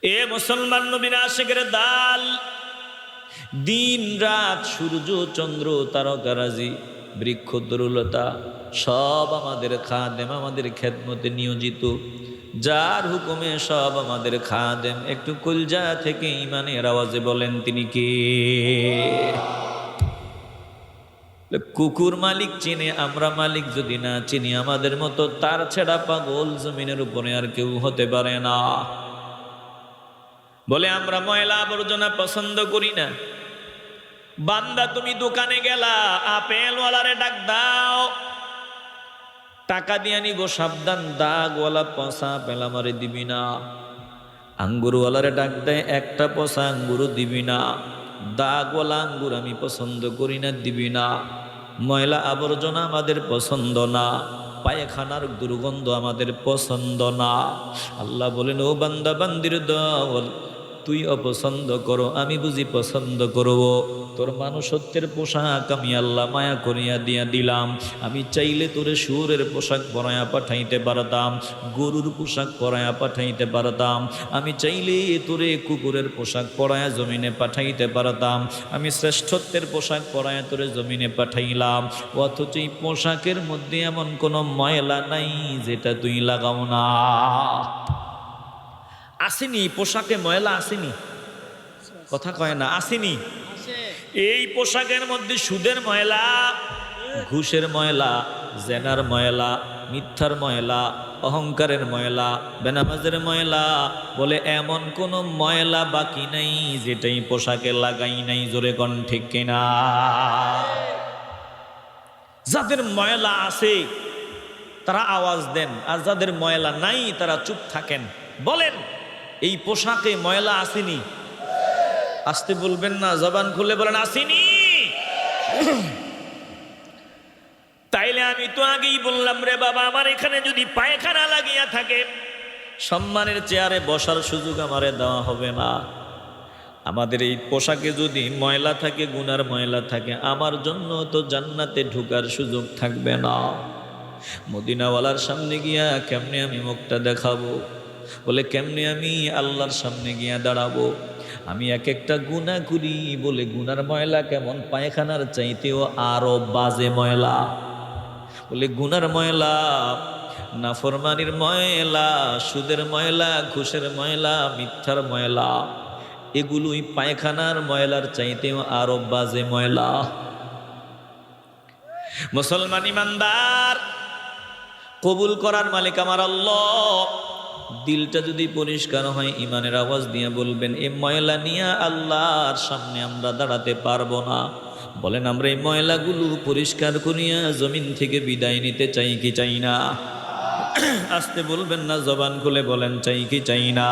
এ মুসলমান নবীর আশিকের দাল, দিন রাত সূর্য চন্দ্র তারকারাজি বৃক্ষ তরুলতা সব আমাদের খাদেম, আমাদের খেদমতে নিয়োজিত। যার হুকুমে সব আমাদের খাদেম। একটু কলজা থেকে ইমানের আওয়াজে বলেন তিনি কে? কুকুর মালিক চিনে, আমরা মালিক যদি না চিনি, আমাদের মতো তার ছেড়া পাগল জমিনের উপরে আর কেউ হতে পারে না। বলে আমরা ময়লা আবর্জনা পছন্দ করি না। বান্দা তুমি দোকানে গেলা, আপেল ওয়ালারে ডাক দাও, টাকা দিয়ে নিব, সাবধান দাগওয়ালা পচা আপেল আমারে দিবি না। আঙ্গুর ওয়ালারে ডাক দেয়, একটা পচা আঙ্গুরও দিবি না, দাগওয়ালা আঙ্গুর আমি পছন্দ করি না, দিবি না। ময়লা আবর্জনা আমাদের পছন্দ না, পায়খানার দুর্গন্ধ আমাদের পছন্দ না। আল্লাহ বলেন, ও বান্দা বান্দির দল, তুই অপছন্দ করো, আমি বুঝি পছন্দ করব। তোর মানুষত্বের পোশাক আমি আল্লাহ মায়া করিয়া দিয়া দিলাম। আমি চাইলে তোরে শুয়োরের পোশাক পরাইয়া পাঠাইতে পারতাম, গরুর পোশাক পরাইয়া পাঠাইতে পারতাম। আমি চাইলে তোরে কুকুরের পোশাক পরাইয়া জমিনে পাঠাইতে পারতাম। আমি শ্রেষ্ঠত্বের পোশাক পরাইয়া তোরে জমিনে পাঠাইলাম। অথচ এই পোশাকের মধ্যে এমন কোনো ময়লা নাই যেটা তুই লাগাও না। আসেনি পোশাকে ময়লা? আসেনি? কথা কয় না, আসেনি? এই পোশাকের মধ্যে সুদের ময়লা, ঘুষের ময়লা, জেনার ময়লা, মিথ্যার ময়লা, অহংকারের ময়লা, বেনামাজের ময়লা। বলে এমন কোন ময়লা বাকি নাই যেটাই পোশাকে লাগাই নাই। জোরে কোন ঠিক কিনা? যাদের ময়লা আছে তারা আওয়াজ দেন, আর যাদের ময়লা নাই তারা চুপ থাকেন। বলেন, এই পোশাকে ময়লা আসেনি? আসতে বলবেন না, জবান খুলে বলেন আসেনি। তাইলে আমি তো আগেই বললাম রে বাবা, আমার এখানে যদি পায়খানা লাগিয়া থাকে, সম্মানের চেয়ারে বসার সুযোগ আমারে দেওয়া হবে না। আমাদের এই পোশাকে যদি ময়লা থাকে, গুনার ময়লা থাকে, আমার জন্য তো জান্নাতে ঢোকার সুযোগ থাকবে না। মদিনাওয়ালার সামনে গিয়া কেমনে আমি মুখটা দেখাবো? বলে কেমনে আমি আল্লাহর সামনে গিয়া দাঁড়াবো? আমি এক একটা গুনাহ করি বলে গুনার ময়লা কেমন, পায়খানার চাইতেও আরো বাজে ময়লা। বলে গুনার ময়লা, নাফরমানির ময়লা, সুদের ময়লা, ঘুষের ময়লা, মিথ্যার ময়লা, এগুলোই পায়খানার ময়লার চাইতেও আরো বাজে ময়লা। মুসলমান ইমানদার, কবুল করার মালিক আমার আল্লাহ। দিলটা যদি পরিষ্কার হয়, ইমানের আওয়াজ দিয়ে বলবেন, এই ময়লা নিয়ে আল্লাহর সামনে আমরা দাঁড়াতে পারবো না। বলেন, আমরা এই ময়লাগুলো পরিষ্কার করিয়া জমিন থেকে বিদায় নিতে চাই কি চাই না? আসতে বলবেন না, জবান খুলে বলেন চাই কি চাই না?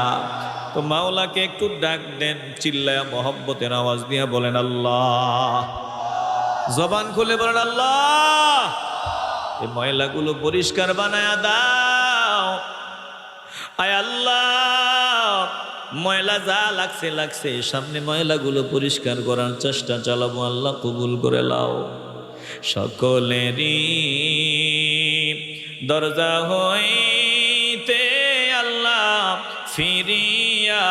তো মাওলাকে একটু ডাক দেন, চিল্লায়া মহব্বতের আওয়াজ দিয়া বলেন আল্লাহ। জবান খুলে বলেন আল্লাহ, এই ময়লাগুলো পরিষ্কার বানায়া দাও। আয় আল্লাহ, ময়লা যা লাগছে লাগছে, সামনে ময়লাগুলো পরিষ্কার করার চেষ্টা চালাবো। আল্লাহ কবুল করে লাও। সকলেরই দরজা হইতে আল্লাহ ফিরিয়া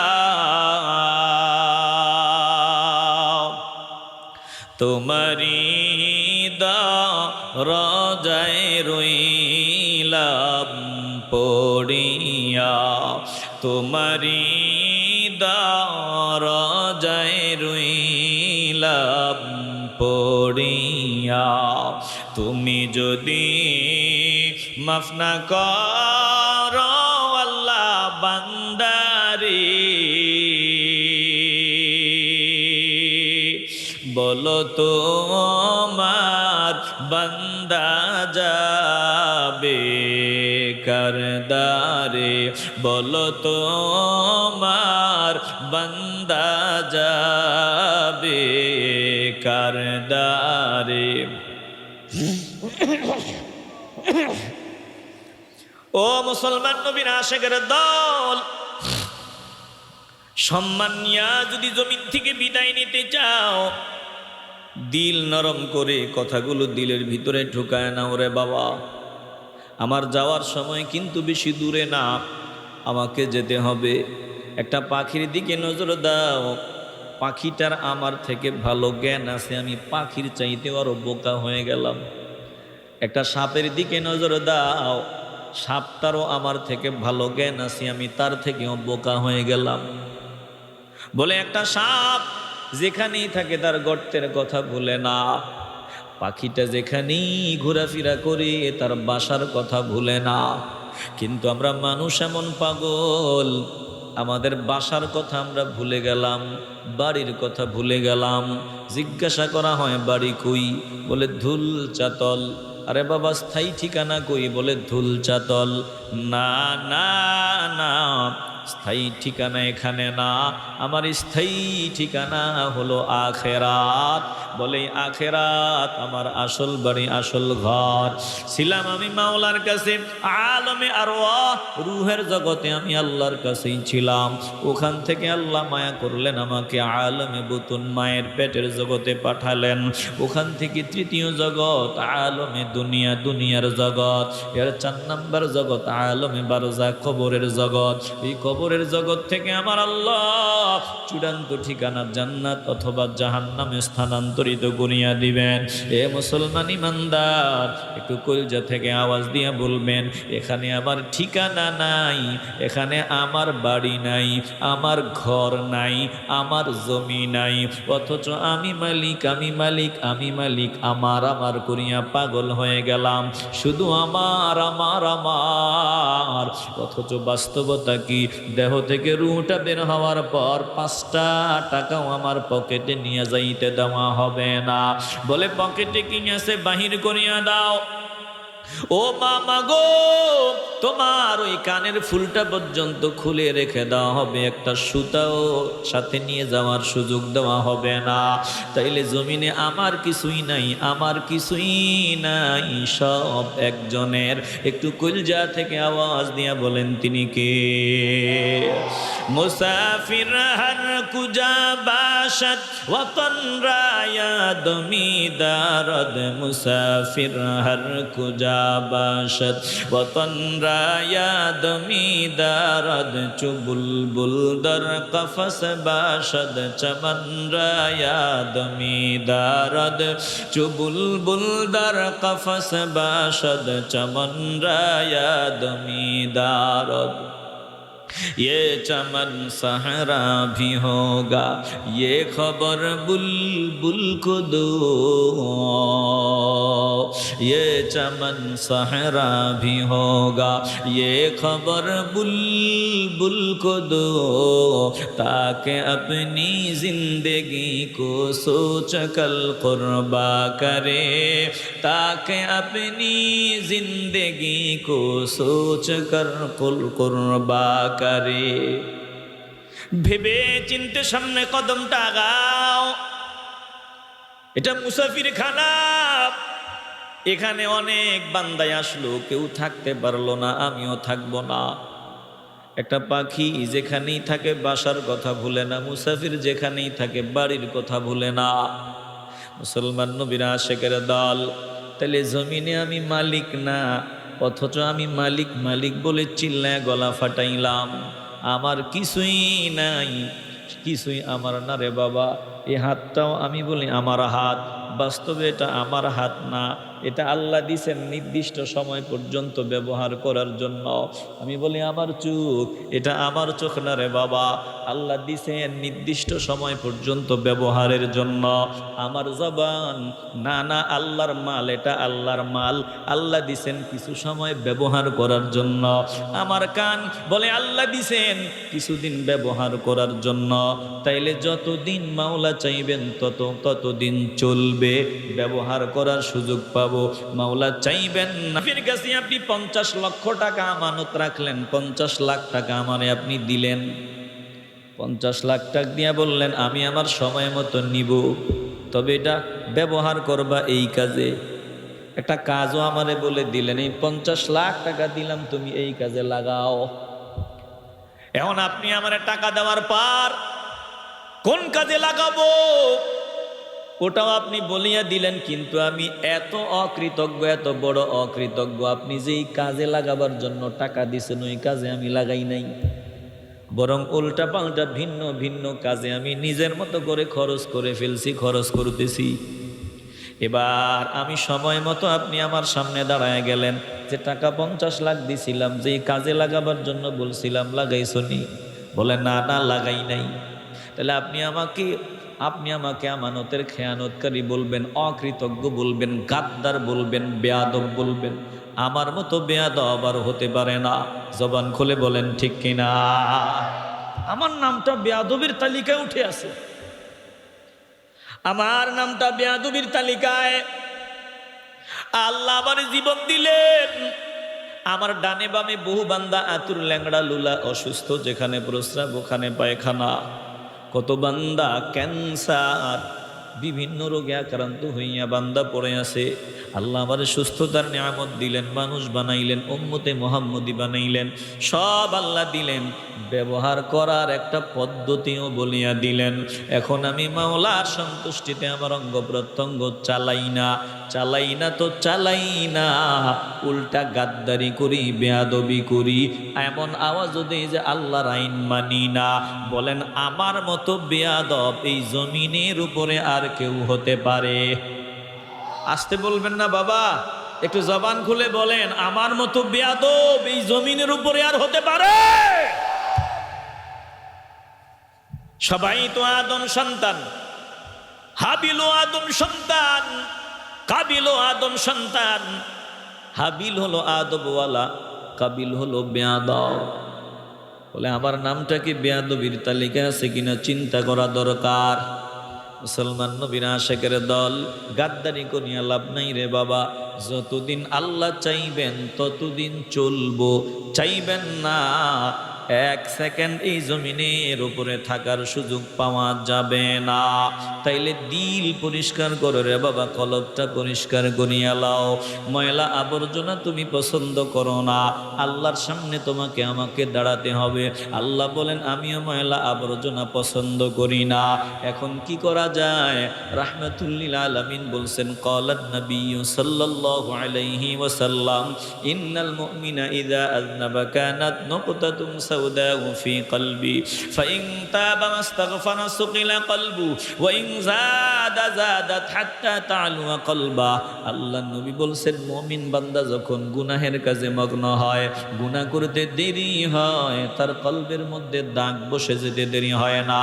তোমারি দরজায় রইলাম পড়িয়া, তোমারি দরজায় রইলাম পড়িয়া। তুমি যদি মাফ না করো আল্লাহ বান্দারি, বলো তোমার বান্দা যাবে কারদারে, বলো তোমার বান্দা যাবে কারদারে। ও মুসলমান নবীর আশিকের দল, সম্মান নিয়া যদি জমিন থেকে বিদায় নিতে চাও, দিল নরম করে কথাগুলো দিলের ভিতরে ঢুকায় নাও রে বাবা। আমার যাওয়ার সময় কিন্তু বেশি দূরে না, আমাকে যেতে হবে একটা পাখির দিকে নজর দাও, পাখিটার আমার থেকে ভালো জ্ঞান আছে, আমি পাখির চাইতে আরো বোকা হয়ে গেলাম। একটা সাপের দিকে নজর দাও, সাপটারও আমার থেকে ভালো জ্ঞান আছে, আমি তার থেকেও বোকা হয়ে গেলাম। বলে একটা সাপ যেখানেই থাকে তার গর্তের কথা ভুলে না, পাখিটা যেখানেই ঘোরাফেরা করে তার বাসার কথা ভুলে না। কিন্তু আমরা মানুষ এমন পাগল, আমাদের বাসার কথা আমরা ভুলে গেলাম, বাড়ির কথা ভুলে গেলাম। জিজ্ঞাসা করা হয় বাড়ি কই, বলে ধুল চাতল। আরে বাবা স্থায়ী ঠিকানা কই, বলে ধুল চাতল। না না না, স্থায়ী ঠিকানা এখানে না, আমার স্থায়ী ঠিকানা হলো আখেরাত। বলে আখেরাত আমার আসল বাড়ি, আসল ঘর। ছিলাম আমি মাওলার কাছে আলমে আরওয়াহ, রুহের জগতে আমি আল্লাহর কাছেই ছিলাম। ওখান থেকে আল্লাহ মায়া করলেন আমাকে আলমে বুতুন, মায়ের পেটের জগতে পাঠালেন। ওখান থেকে তৃতীয় জগৎ আলমে দুনিয়া, দুনিয়ার জগৎ। এর 4 নম্বর জগৎ আলমে বারজাখ, কবরের জগৎ। এই কবরের জগৎ থেকে আমার আল্লাহ চূড়ান্ত ঠিকানা জান্নাত অথবা জাহান্নামে স্থানান্তরিত করিয়া দিবেন। এ মুসলমান ইমানদার, একটু কলজা থেকে আওয়াজ দিয়ে বলবেন, এখানে আমার ঠিকানা নাই, এখানে আমার বাড়ি নাই, আমার ঘর নাই, আমার জমি নাই, অথচ আমি মালিক, আমি মালিক, আমি মালিক, আমার আমার করিয়া পাগল হয়ে গেলাম। শুধু আমার আমার আমার, অথচ বাস্তবতা কি? দেহ থেকে রুহটা বের হওয়ার পর 5টা টাকাও আমার পকেটে নিয়ে যাইতে দেওয়া হবে না। বলে পকেটে কি আছে বাহির করিয়া দাও। ও মামা গো, তোমার ওই কানের ফুলটা পর্যন্ত খুলে রেখে দেওয়া হবে, একটা সুতাও সাথে নিয়ে যাওয়ার সুযোগ দেওয়া হবে না। তাইলে জমিনে আমার কিছুই নাই, আমার কিছুই নাই, সব একজনের। একটু কলজা থেকে আওয়াজ দিয়া বলেন তিনি কে? মুসাফির হর কুজা বাশদ ওয়াতন রায়াদ মিদারদ, মুসাফির হর কুজা বাশদ ওয়াতন রায়াদ মিদারদ, চুবুলবুল দর কফস বাশদ চমন রায়াদ মিদারদ, চুবুলবুল দর কফস বাশদ চমন রায়াদ মিদারদ। ये चमन सहरा भी होगा, ये खबर बुलबुल को दो, ये चमन सहरा भी होगा, ये खबर बुलबुल को दो, ताकि अपनी जिंदगी को सोच कल कुर्बा करे, ताकि अपनी जिंदगी को सोच कर कुल कुर्बा करे। ভেবে চিনতে সামনে কদমটা আগাও। এটা মুসাফির খানা। এখানে অনেক বান্দায় আসলো, কেউ থাকতে পারলো না, আমিও থাকবো না। একটা পাখি যেখানেই থাকে বাসার কথা ভুলে না, মুসাফির যেখানেই থাকে বাড়ির কথা ভুলে না। মুসলমান নবীর আশেকের দল। তাহলে জমিনে আমি মালিক না, অথচ আমি মালিক মালিক বলে চিল্লায় গলা ফাটাইলাম। আমার কিছুই নাই, কিছুই আমার না রে বাবা। এই হাতটাও আমি বলি আমার হাত, বাস্তবে এটা আমার হাত না, এটা আল্লাহ দিছেন নির্দিষ্ট সময় পর্যন্ত ব্যবহার করার জন্য। আমি বলি আমার চোখ, এটা আমার চোখ না রে বাবা, আল্লাহ দিছেন নির্দিষ্ট সময় পর্যন্ত ব্যবহারের জন্য। আমার জবান, না না আল্লাহর মাল, এটা আল্লাহর মাল, আল্লাহ দিছেন কিছু সময় ব্যবহার করার জন্য। আমার কান, বলে আল্লাহ দিছেন কিছুদিন ব্যবহার করার জন্য। তাইলে যতদিন মাওলা চাইবেন ততদিন চলবে, ব্যবহার করার সুযোগ পাবো। মাওলা চাইবেন না ফির কাছে আপনি 50 লক্ষ টাকা আমানত রাখলেন, 50 লাখ টাকা আমারে আপনি দিলেন, 50 লাখ টাকা দিয়ে বললেন আমি আমার সময় মতো নিব, তবে এটা ব্যবহার করবা এই কাজে। একটা কাজও আমারে বলে দিলেন, এই 50 লাখ টাকা দিলাম, তুমি এই কাজে লাগাও। এখন আপনি আমারে টাকা দেওয়ার পর কোন কাজে লাগাবো ওটাও আপনি বলিয়া দিলেন, কিন্তু আমি এত অকৃতজ্ঞ, এত বড় অকৃতজ্ঞ, আপনি যেই কাজে লাগাবার জন্য টাকা দিছেন ওই কাজে আমি লাগাই নাই। বরং উল্টা পাল্টা ভিন্ন ভিন্ন কাজে আমি নিজের মতো করে খরচ করে ফেলছি, খরচ করতেছি। এবার আমি সময় মতো আপনি আমার সামনে দাঁড়ায় গেলেন, যে টাকা 50 লাখ দিছিলাম, যে কাজে লাগাবার জন্য বলছিলাম, লাগাইছো নি? বলে না, না লাগাই নাই। তাহলে আপনি আমাকে আমানতের খেয়ানতকারী বলবেন, অকৃতজ্ঞ বলবেন, গাদ্দার বলবেন, বেয়াদব বলবেন। আমার মতো বেয়াদব আর হতে পারে না। জবান খুলে বলেন ঠিক কিনা? আমার নামটা বেয়াদবির তালিকায় উঠে আছে, আমার নামটা বেয়াদবির তালিকায়। আল্লাহ আমার জীবন দিলেন, আমার ডানে বামে বহু বান্দা আতুর, ল্যাংড়া, লুলা, অসুস্থ, যেখানে প্রস্রাব ওখানে পায়খানা। কত বান্দা ক্যান্সার, বিভিন্ন রোগে আক্রান্ত হইয়া বান্দা পড়ে আছে। আল্লাহ আমার সুস্থতার নিয়ামত দিলেন, মানুষ বানাইলেন, উম্মতে মুহাম্মদী বানাইলেন, সব আল্লাহ দিলেন। ব্যবহার করার একটা পদ্ধতিও বলিয়া দিলেন। এখন আমি মাওলার সন্তুষ্টিতে আমার অঙ্গ প্রত্যঙ্গ চালাই না তো চালাই না, উল্টা গাদ্দারি করি, বেয়াদবি করি, এমন আওয়াজও দেই যে আল্লাহর আইন মানি না। বলেন, আমার মতো বেয়াদব এই জমিনের উপরে আর কেউ হতে পারে? আসতে বলবেন না বাবা, একটু জবান খুলে বলেন, আমার মতো বেয়াদব এই জমিনের উপরে আর হতে পারে? সবাই তো আদম সন্তান, হাবিল আদম সন্তান, কাবিল আদম সন্তান। হাবিল হলো আদবওয়ালা, কাবিল হলো বেয়াদব। বলে আমার নামটা কি বেয়াদবির তালিকা আছে কিনা চিন্তা করা দরকার। মুসলমান নবীর আশিকের দল, গাদ্দারি করিয়া লাভ নাই রে বাবা। যতদিন আল্লাহ চাইবেন ততদিন চলবো, চাইবেন না এক সেকেন্ড এই জমিনের উপরে থাকার সুযোগ পাওয়া যাবে না। তাইলে দিল পরিষ্কার করো রে বাবা, কলবটা পরিষ্কার করিয়া লাও। ময়লা আবর্জনা তুমি পছন্দ করো না, আল্লাহর সামনে তোমাকে আমাকে দাঁড়াতে হবে। আল্লাহ বলেন, আমিও ময়লা আবর্জনা পছন্দ করি না। এখন কি করা যায়? রাহমাতুল্লিল আলামিন বলছেন, ক্বালান নবী সাল্লাল্লাহু আলাইহি ওয়াসাল্লাম, ইন্নাল মুমিনা ইযা আযনাবা কানাত নুকতাতুন সাওদাউ ফি কলবি ফাইন তাবা ওয়াস্তাগফারা সুকিলা কলবু ওয়া ইন জাদাত হাত্তা তা'লু কলবা। আল্লাহর নবী বলছেন, মুমিন বান্দা যখন গুনাহের কাজে মগ্ন হয়, গুনাহ করতে দেরি হয়, তার কলবের মধ্যে দাগ বসে যেতে দেরি হয় না।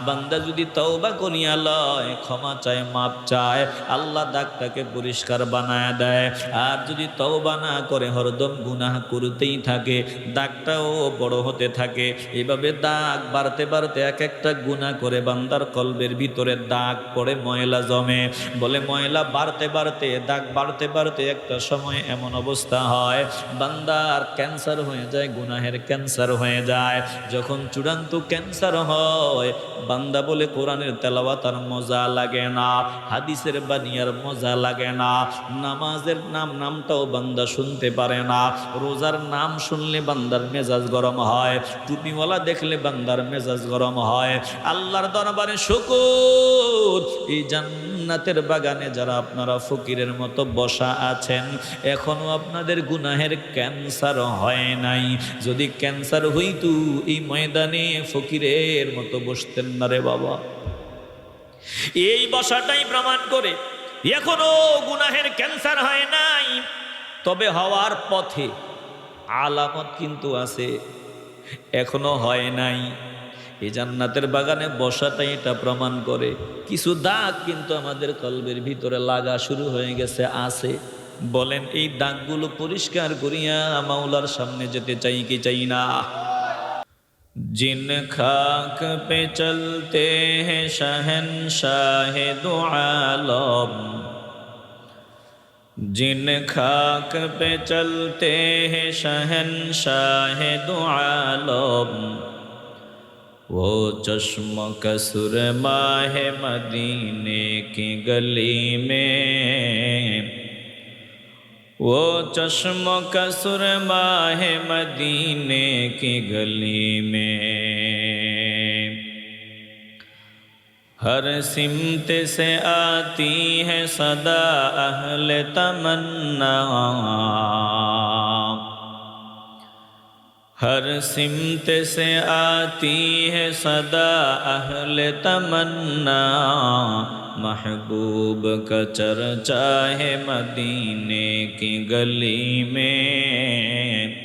বান্দা যদি তওবা করিয়া লয়, ক্ষমা চায়, মাপ চায়, আল্লাহ দাগটাকে পরিষ্কার বানায় দেয়। আর যদি তওবা না করে হরদম গুনাহ করতেই থাকে, দাগটাও বড় হতে থাকে। এভাবে দাগ বাড়তে বাড়তে এক একটা গুনাহ করে বান্দার কলবের ভিতরে দাগ পড়ে, ময়লা জমে। বলে ময়লা বাড়তে বাড়তে, দাগ বাড়তে বাড়তে একটা সময় এমন অবস্থা হয় বান্দার ক্যান্সার হয়ে যায়, গুনাহের ক্যান্সার হয়ে যায়। যখন চূড়ান্ত ক্যান্সার হয়, বান্দা বলে কোরআনের তেলাওয়াত আর মজা লাগে না, হাদিসের বানিয়ার মজা লাগে না, নামাজের নামটাও বান্দা শুনতে পারে না, রোজার নাম শুনলে বান্দার মেজাজ গরম হয়, টুপিওয়ালা দেখলে বান্দার মেজাজ গরম হয়। আল্লাহর দরবারে শুকর, এই জান্নাতের বাগানে যারা আপনারা ফকিরের মতো বসা আছেন, এখনো আপনাদের গুনাহের ক্যান্সার হয় নাই। যদি ক্যান্সার হইতো, এই ময়দানে ফকিরের মতো বসতেন না রে বাবা। এই বসাটাই প্রমাণ করে এখনো গুনাহের ক্যান্সার হয় নাই। তবে হওয়ার পথে আলামত কিন্তু আছে, এখনো হয় নাই। এই জান্নাতের বাগানে বসাটাই এটা প্রমাণ করে। কিছু দাগ কিন্তু আমাদের কলবের ভিতরে লাগা শুরু হয়ে গেছে, আছে। বলেন, এই দাগগুলো পরিষ্কার করিয়া মাওলার সামনে যেতে চাই কি চাই না? जिन खाक पे चलते हैं शहंशाह दो आलम, जिन खाक पे चलते हैं शहंशाह दो आलम, वो चश्म का सुरमा है मदीने की गली में, वो चश्म का सुरमा है मदीने की गली में, हर सिमत से आती है सदा अहले तमन्ना, हर सिमत से आती है सदा अहले तमन्ना, महबूब का चर्चा है मदीने की गली में,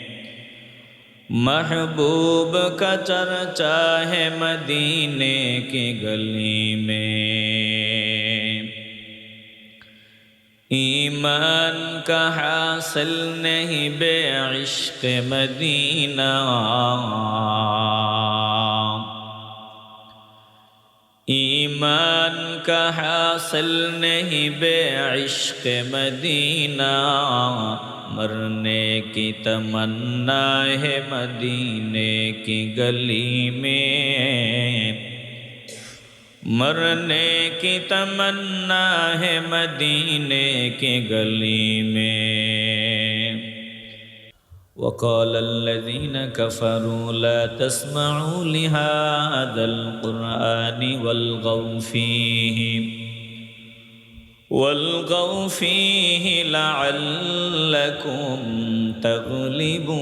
महबूब का चर्चा है मदीने की गली में। ईमान का हासिल नहीं बे-इश्क़ मदीना, ईमान का हासिल नहीं बे-इश्क़ मदीना, मरने की तमन्ना है मदीने की गली में, मरने की तमन्ना है मदीने की गली में। वक़ाल الذين كفروا لا تسمعوا لهذا القرآن والغوا فيه لعلكم تغلبون।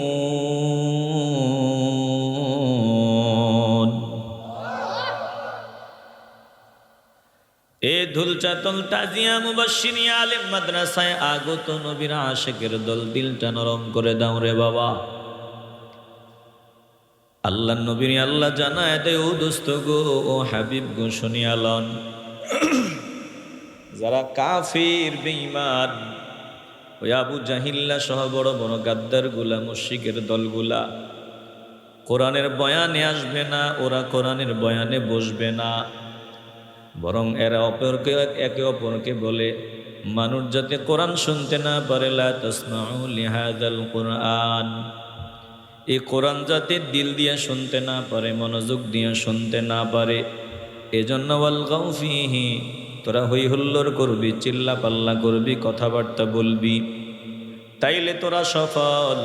এ ধুলচাতল তাজিয়া মুবাশশিরি আলেম মাদ্রাসায় আগত নবীর আশিকের দল, দিলটা নরম করে দাও রে বাবা। আল্লাহ নবীর আল্লাহ জানায় দে, ও দোস্ত গো, ও হাবিব গো, শুনিয়া লন। যারা কাফির বেঈমান, ওই আবু জাহিল্লা সহ বড় বড় গাদ্দার গুলা, মুশরিকের দলগুলা কোরআনের বয়ানে আসবে না, ওরা কোরআনের বয়ানে বসবে না, বরং এরা অপরকে একে অপরকে বলে মানুষ যাতে কোরআন শুনতে না পারে, লা তাসমাউ লিহাযাল কুরআন, এই কোরআন যাতে দিল দিয়ে শুনতে না পারে, মনোযোগ দিয়ে শুনতে না পারে, এজন্য ওয়ালগাউ ফীহি, তোরা হই হুল্লোড় করবি, চিল্লা পাল্লা করবি, কথাবার্তা বলবি, তাইলে তোরা সফল,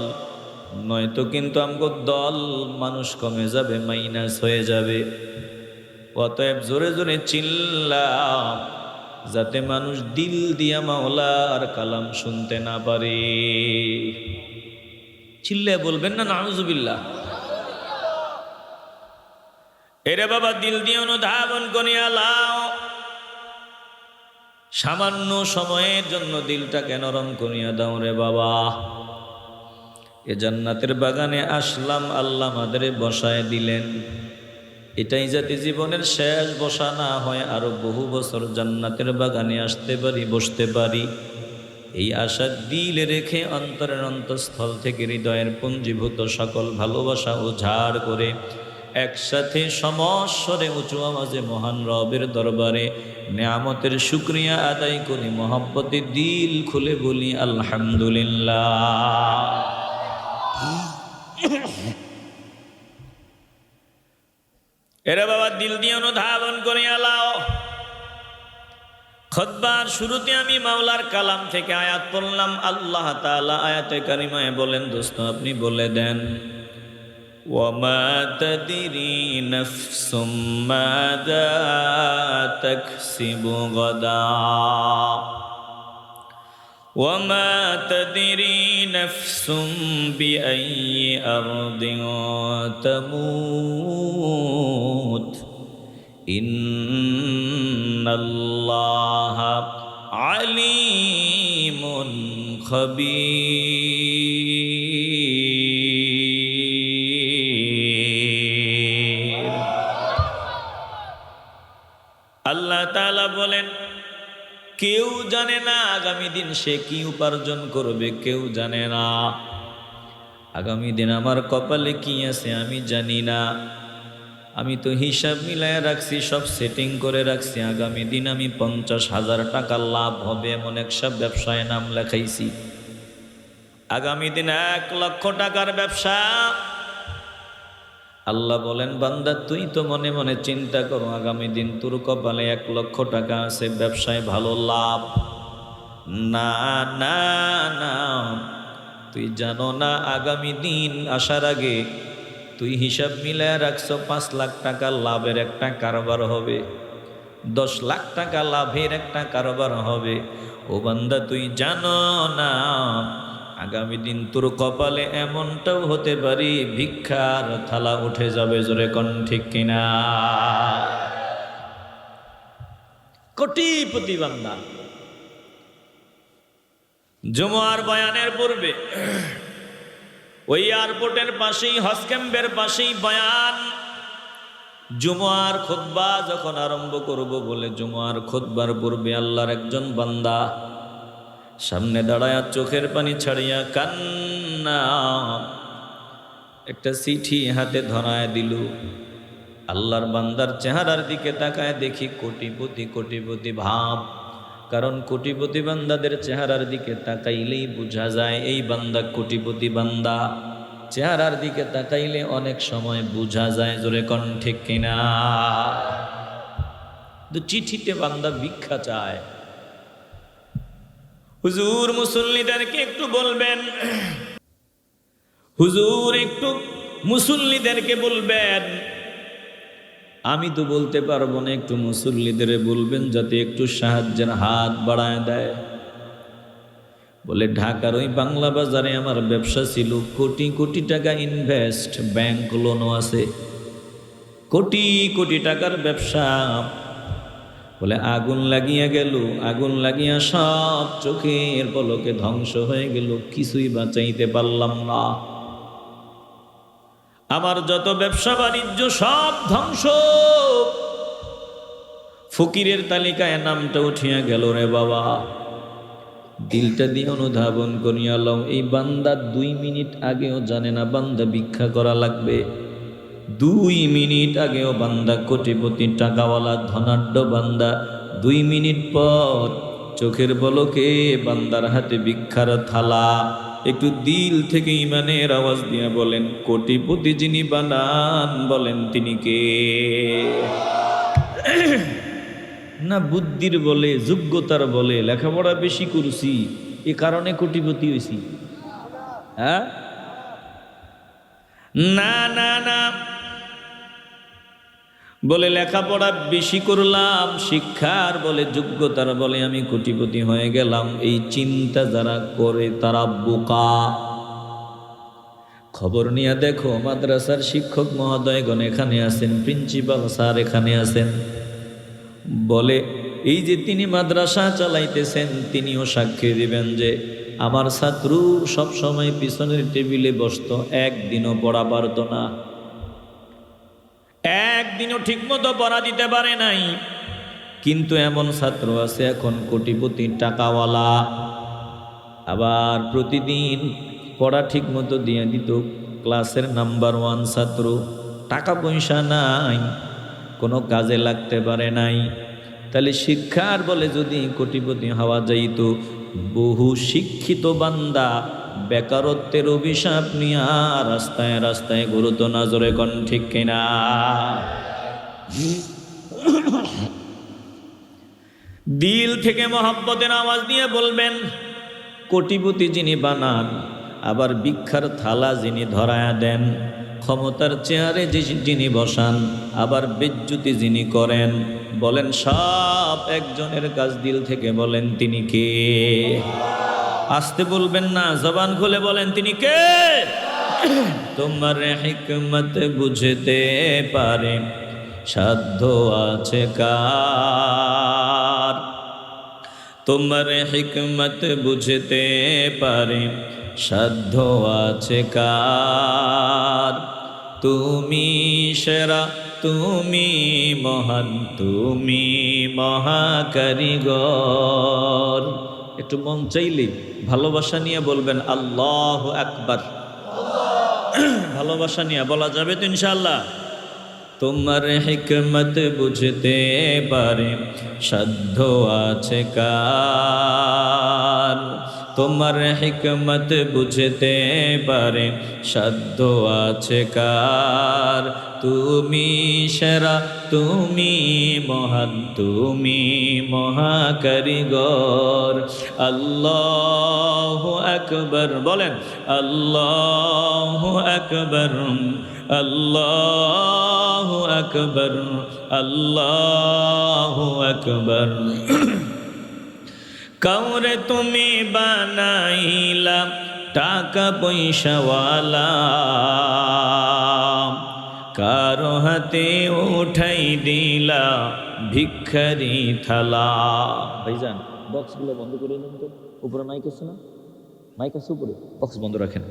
নয়তো কিন্তু আমগো দল মানুষ কমে যাবে, মাইনাস হয়ে যাবে। অতএব জোরে জোরে চিল্লা, যাতে মানুষ দিল দিয়া মাওলার কালাম শুনতে না পারে। চিল্লে বলবেন না নাউজুবিল্লাহ। এরে বাবা, দিল দিয়ে অনুধাবন করিয়া লাও, সামান্য সময়ের জন্য দিলটাকে নরম করিয়া দাও রে বাবা। এ জান্নাতের বাগানে আসলাম, আল্লাহ আমাদের বসায় দিলেন, এটাই যাতে জীবনের শেষ বসা না হয়, আরো বহু বছর জান্নাতের বাগানে আসতে পারি, বসতে পারি, এই আশা দিলে রেখে অন্তরের অন্তঃস্থল থেকে হৃদয়ের পুঞ্জীভূত সকল ভালোবাসা উজাড় করে একসাথে সমস্বরে উঁচু আওয়াজে মহান রবের দরবারে নেয়ামতের শুকরিয়া আদায় করি, মহব্বতে দিল খুলে বলি আলহামদুলিল্লাহ। এরা বাবা, দিল দিয়ে অনুধাবন করে আলাও। খুতবার শুরুতে আমি মাওলার কালাম থেকে আয়াত পড়লাম। আল্লাহ তাআলা আয়াতে কারিমায় বলেন, দোস্ত আপনি বলে দেন, ওয়ামা তাদরি নাফসুম মাযা তাকসিবু গাদা, ওয়ামা তাদরি নাফসুম বিআইয়ি আরদিন তামুত, ইন্নাল্লাহা আলিমুন খাবীর। আল্লাহ তাআলা বলেন, কেউ জানে না আগামী দিন সে কি উপার্জন করবে, কেউ জানে না আগামী দিন আমার কপালে কি আছে, আমি জানি না। আমি তো হিসাব মিলায় রাখছি, সব সেটিং করে রাখছি, আগামী দিন আমি 50,000 টাকা লাভ হবে এমন একটা ব্যবসায় নাম লেখাইছি। আগামী দিন 1 লক্ষ টাকার ব্যবসা। আল্লাহ বলেন, বান্দা তুই তো মনে মনে চিন্তা করো, আগামী দিন তোর কপালে 1 লক্ষ টাকা আছে, ব্যবসায় ভালো লাভ। না না না, তুই জানো না আগামী দিন আসার আগে তুই হিসাব মিলায় রাখছো 5 লাখ টাকা লাভের একটা কারবার হবে, 10 লাখ টাকা লাভের একটা কারবার হবে। ও বান্দা তুই জানো না আগামী দিন তোর কপালে এমনটাও হতে পারে ভিক্ষার থালা উঠে যাবে, জোরে কোন ঠিক কিনা? কোটিপতি বান্দা। জুমার বয়ানের পূর্বে ওই এয়ারপোর্টের পাশেই, হজ ক্যাম্পের পাশেই বয়ান। জুমার খুতবা যখন আরম্ভ করব বলে জুমার খুতবার পূর্বে আল্লাহর একজন বান্দা সামনে দাঁড়ায়া চোখের পানি ছাড়িয়া কান্না, একটা চিঠি হাতে ধরায় দিল। আল্লাহর বান্দার চেহারার দিকে তাকায় দেখি কোটিপতি কোটিপতি ভাব। কারণ কোটিপতি বান্দাদের চেহারার দিকে তাকাইলেই বোঝা যায় এই বান্দা কোটিপতি বান্দা। চেহারার দিকে তাকাইলে অনেক সময় বোঝা যায়, জোরে কোন ঠিক কিনা? তো চিঠিতে বান্দা ভিক্ষা চায়। হুজুর মুসল্লিদেরকে একটু বলবেন, হুজুর একটু মুসল্লিদেরকে বলবেন। আমি তো বলতে পারবো না, একটু মুসল্লিদের বলবেন যাতে একটু সাহায্যের হাত বাড়ায় দেয়। বলে ঢাকার ওই বাংলা বাজারে আমার ব্যবসা ছিল, কোটি কোটি টাকা ইনভেস্ট, ব্যাংক লোনও আছে, কোটি কোটি টাকার ব্যবসা। বলে আগুন লাগিয়া গেল, আগুন লাগিয়া সব চোখের পলকে ধ্বংস হয়ে গেল, কিছুই বাঁচাইতে পারলাম না। আমার যত ব্যবসা বাণিজ্য সব ধ্বংস, ফকিরের তালিকায় নামটা উঠিয়া গেল রে বাবা। দিলটা দিয়ে অনুধাবন করিয়া লও, এই বান্দা 2 মিনিট আগেও জানে না বান্দা ভিক্ষা করা লাগবে। 2 মিনিট আগেও বান্দা কোটিপতি টাকাওয়ালা ধনাঢ্য বান্দা, 2 মিনিট পর চোখের পলকে বান্দার হাতে ভিক্ষার থালা। একটু দিল থেকে ইমানের আওয়াজ দিয়ে বলেন, কোটিপতি যিনি বানান বলেন তিনি কে? না বুদ্ধির বলে, যোগ্যতার বলে, লেখাপড়া বেশি করছি এ কারণে কোটিপতি হয়েছি? হ্যাঁ, না না না, বলে লেখাপড়া বেশি করলাম, শিক্ষার বলে, যোগ্যতার বলে আমি কোটিপতি হয়ে গেলাম। এই চিন্তা যারা করে তারা বোকা। খবর নিয়ে দেখো, মাদ্রাসার শিক্ষক মহোদয়গণ এখানে আছেন, প্রিন্সিপাল স্যার এখানে আছেন। বলে এই যে তিনি মাদ্রাসা চালাইতেছেন, তিনিও সাক্ষী দিবেন যে আমার ছাত্র সব সময় পিছনের টেবিলে বসতো, একদিনও পড়া পারত না, একদিনও ঠিক মতো পড়া দিতে পারে নাই। কিন্তু এমন ছাত্র আছে এখন কোটিপতি টাকাওয়ালা, আবার প্রতিদিন পড়া ঠিক মতো দিয়ে দিত, ক্লাসের নাম্বার 1 ছাত্র। টাকা পয়সা নাই, কোনো কাজে লাগতে পারে নাই। তাহলে শিক্ষার বলে যদি কোটিপতি হওয়া যাইত, বহু শিক্ষিত বান্দা বেকারত্বের অভিশাপ নিয়ে রাস্তায় রাস্তায় ঘুরতো না, জোরে কোন ঠিক কিনা? দিল থেকে মহব্বতের আওয়াজ দিয়ে বলবেন, কোটিপতি যিনি বানান, আবার ভিক্ষার থালা যিনি ধরায়া দেন, ক্ষমতার চেয়ারে যিনি বসান, আবার বেজ্জুতি যিনি করেন, বলেন সব একজনের কাজ। দিল থেকে বলেন তিনি কে? আসতে বলবেন না, জবান খুলে বলেন তিনি কে? তোমার হিকমত বুঝতে পারে সাধ্য আছে কার? তোমার হিকমত বুঝতে পারে সাধ্য আছে কার? তুমি সেরা, তুমি মহান, তুমি মহাকারিগর। একটু মন চাইলে ভালোবাসা নিয়ে বলবেন আল্লাহু আকবার। ভালোবাসা নিয়ে বলা যাবে তো ইনশাআল্লাহ? তোমার হিকমত বুঝতে পারে সাধ্য আছে কার? তোমার হিকমত বুঝতে পারে সাধ্য আছে কার? তুমি সেরা, তুমি মহান, তুমি মহাকারিগর। আল্লাহু আকবার, বলেন আল্লাহু আকবার, আল্লাহু আকবার, আল্লাহু আকবার। কাউরে তুমি বানাইলা টাকা পয়সাওয়ালা, কারো হাতে উঠাই দিলা ভিক্ষারি থালা। ভাইজান বক্সগুলো বন্ধ করে দিন তো, উপরে মাইক আছে না? মাইক আছে উপরে, বক্স বন্ধ রাখেন।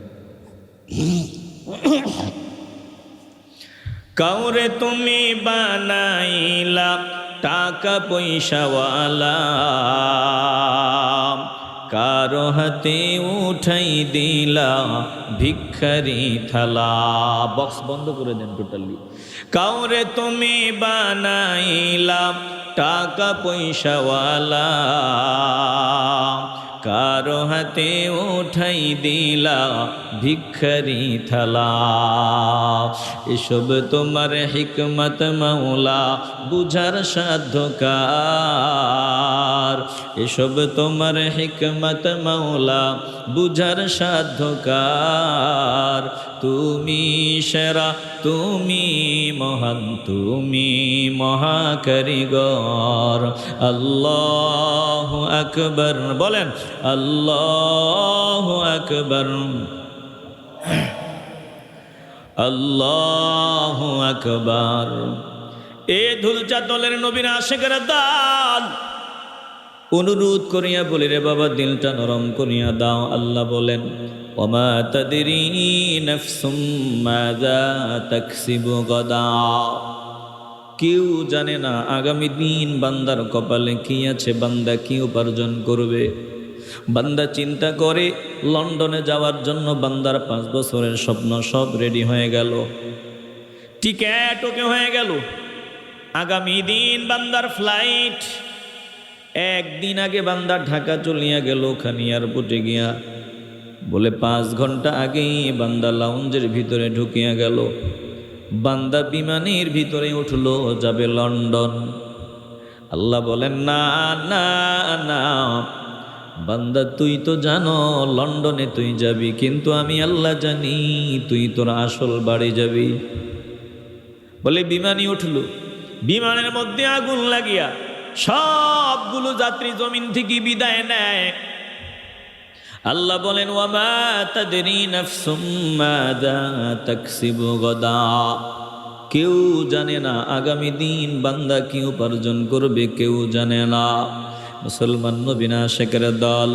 কাউরে তুমি বানাইলা টাকা পয়সাওয়ালা, কারো হাতে উঠাই দিলা ভিক্ষারি থালা। বক্স বন্ধ করে দেন টোটালি। কাউরে তুমি বানাইলা টাকা পয়সাওয়ালা, কারো হাতে উঠাই দিলা ভিক্ষারি থালা। এসব তোমার হিকমত মাওলা, বুঝার সাধ্য কার? এসব তোমার হিকমত মাওলা, বুঝার সাধ্য কার? তুমি সেরা, তুমি মহান, তুমি মহাকারিগর। আল্লাহু আকবার বলেন, আল্লাহু আকবার, আল্লাহু আকবার। এ ধুলচা দলের নবীর আশিকের দল অনুরোধ করিয়া বলি, রে বাবা দিলটা নরম করিয়া দাও। আল্লাহ বলেন, ওমা তাদরি নাফসুম মাযা তাকসিবু গাদা। কেউ জানে না আগামী দিন বান্দার কপালে কি আছে, বান্দা কি উপার্জন করবে। বান্দা চিন্তা করে লন্ডনে যাওয়ার জন্য বান্দার 5 বছরের স্বপ্ন সব রেডি হয়ে গেল, টিকেট ওকে হয়ে গেল। আগামী দিন বান্দার ফ্লাইট। একদিন আগে বান্দা ঢাকা চলিয়া গেল, ওখানে এয়ারপোর্টে গিয়া বলে 5 ঘন্টা আগেই বান্দা লাউঞ্জের ভিতরে ঢুকিয়া গেল। বান্দা বিমানের ভিতরে উঠলো, যাবে লন্ডন। আল্লাহ বলেন, না না না বান্দা, তুই তো জানো লন্ডনে তুই যাবি, কিন্তু আমি আল্লাহ জানি তুই তোর আসল বাড়ি যাবি। বলে বিমানই উঠলো, বিমানের মধ্যে আগুন লাগিয়া সবগুলো যাত্রী জমিন থেকে বিদায় নেয়। আল্লাহ বলেন, ওয়ামা তাদরি নাফসুম মাযা তাকসিবু গাদা। কেউ জানে না আগামী দিন বান্দা কি উপার্জন করবে, কেউ জানে না। মুসলমান নবীনা শেখের দল,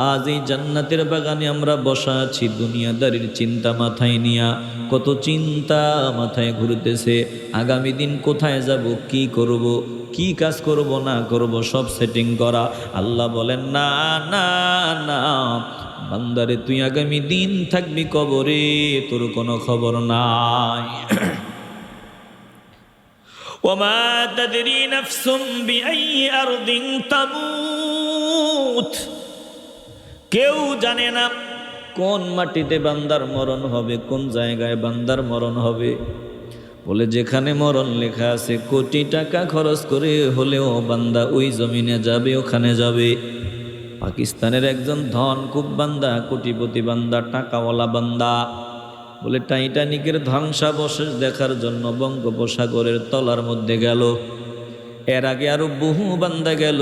আজ এই জান্নাতের বাগানে আমরা বসা আছি, দুনিয়াদারির চিন্তা মাথায় নিয়া। কত চিন্তা মাথায় ঘুরতেছে, আগামী দিন কোথায় যাব, কি করব, কি কাজ করব না করব, সব সেটিং করা। আল্লাহ বলেন, না না না বান্দারে, তুই আগামী দিন থাকবি কবরে, তোর কোনো খবর নাই। ওমা তাদরি নাফসুম বিআই আরদিন তামুত। কেউ জানে না কোন মাটিতে বান্দার মরণ হবে, কোন জায়গায় বান্দার মরণ হবে। বলে যেখানে মরণ লেখা আছে, কোটি টাকা খরচ করে হলেও বান্দা ওই জমিনে যাবে, ওখানে যাবে। পাকিস্তানের একজন ধন খুব বান্দা, কোটিপতি বান্দা, টাকাওয়ালা বান্দা, বলে টাইটানিকের ধ্বংসাবশেষ দেখার জন্য বঙ্গোপসাগরের তলার মধ্যে গেল। এর আগে আরো বহু বান্দা গেল,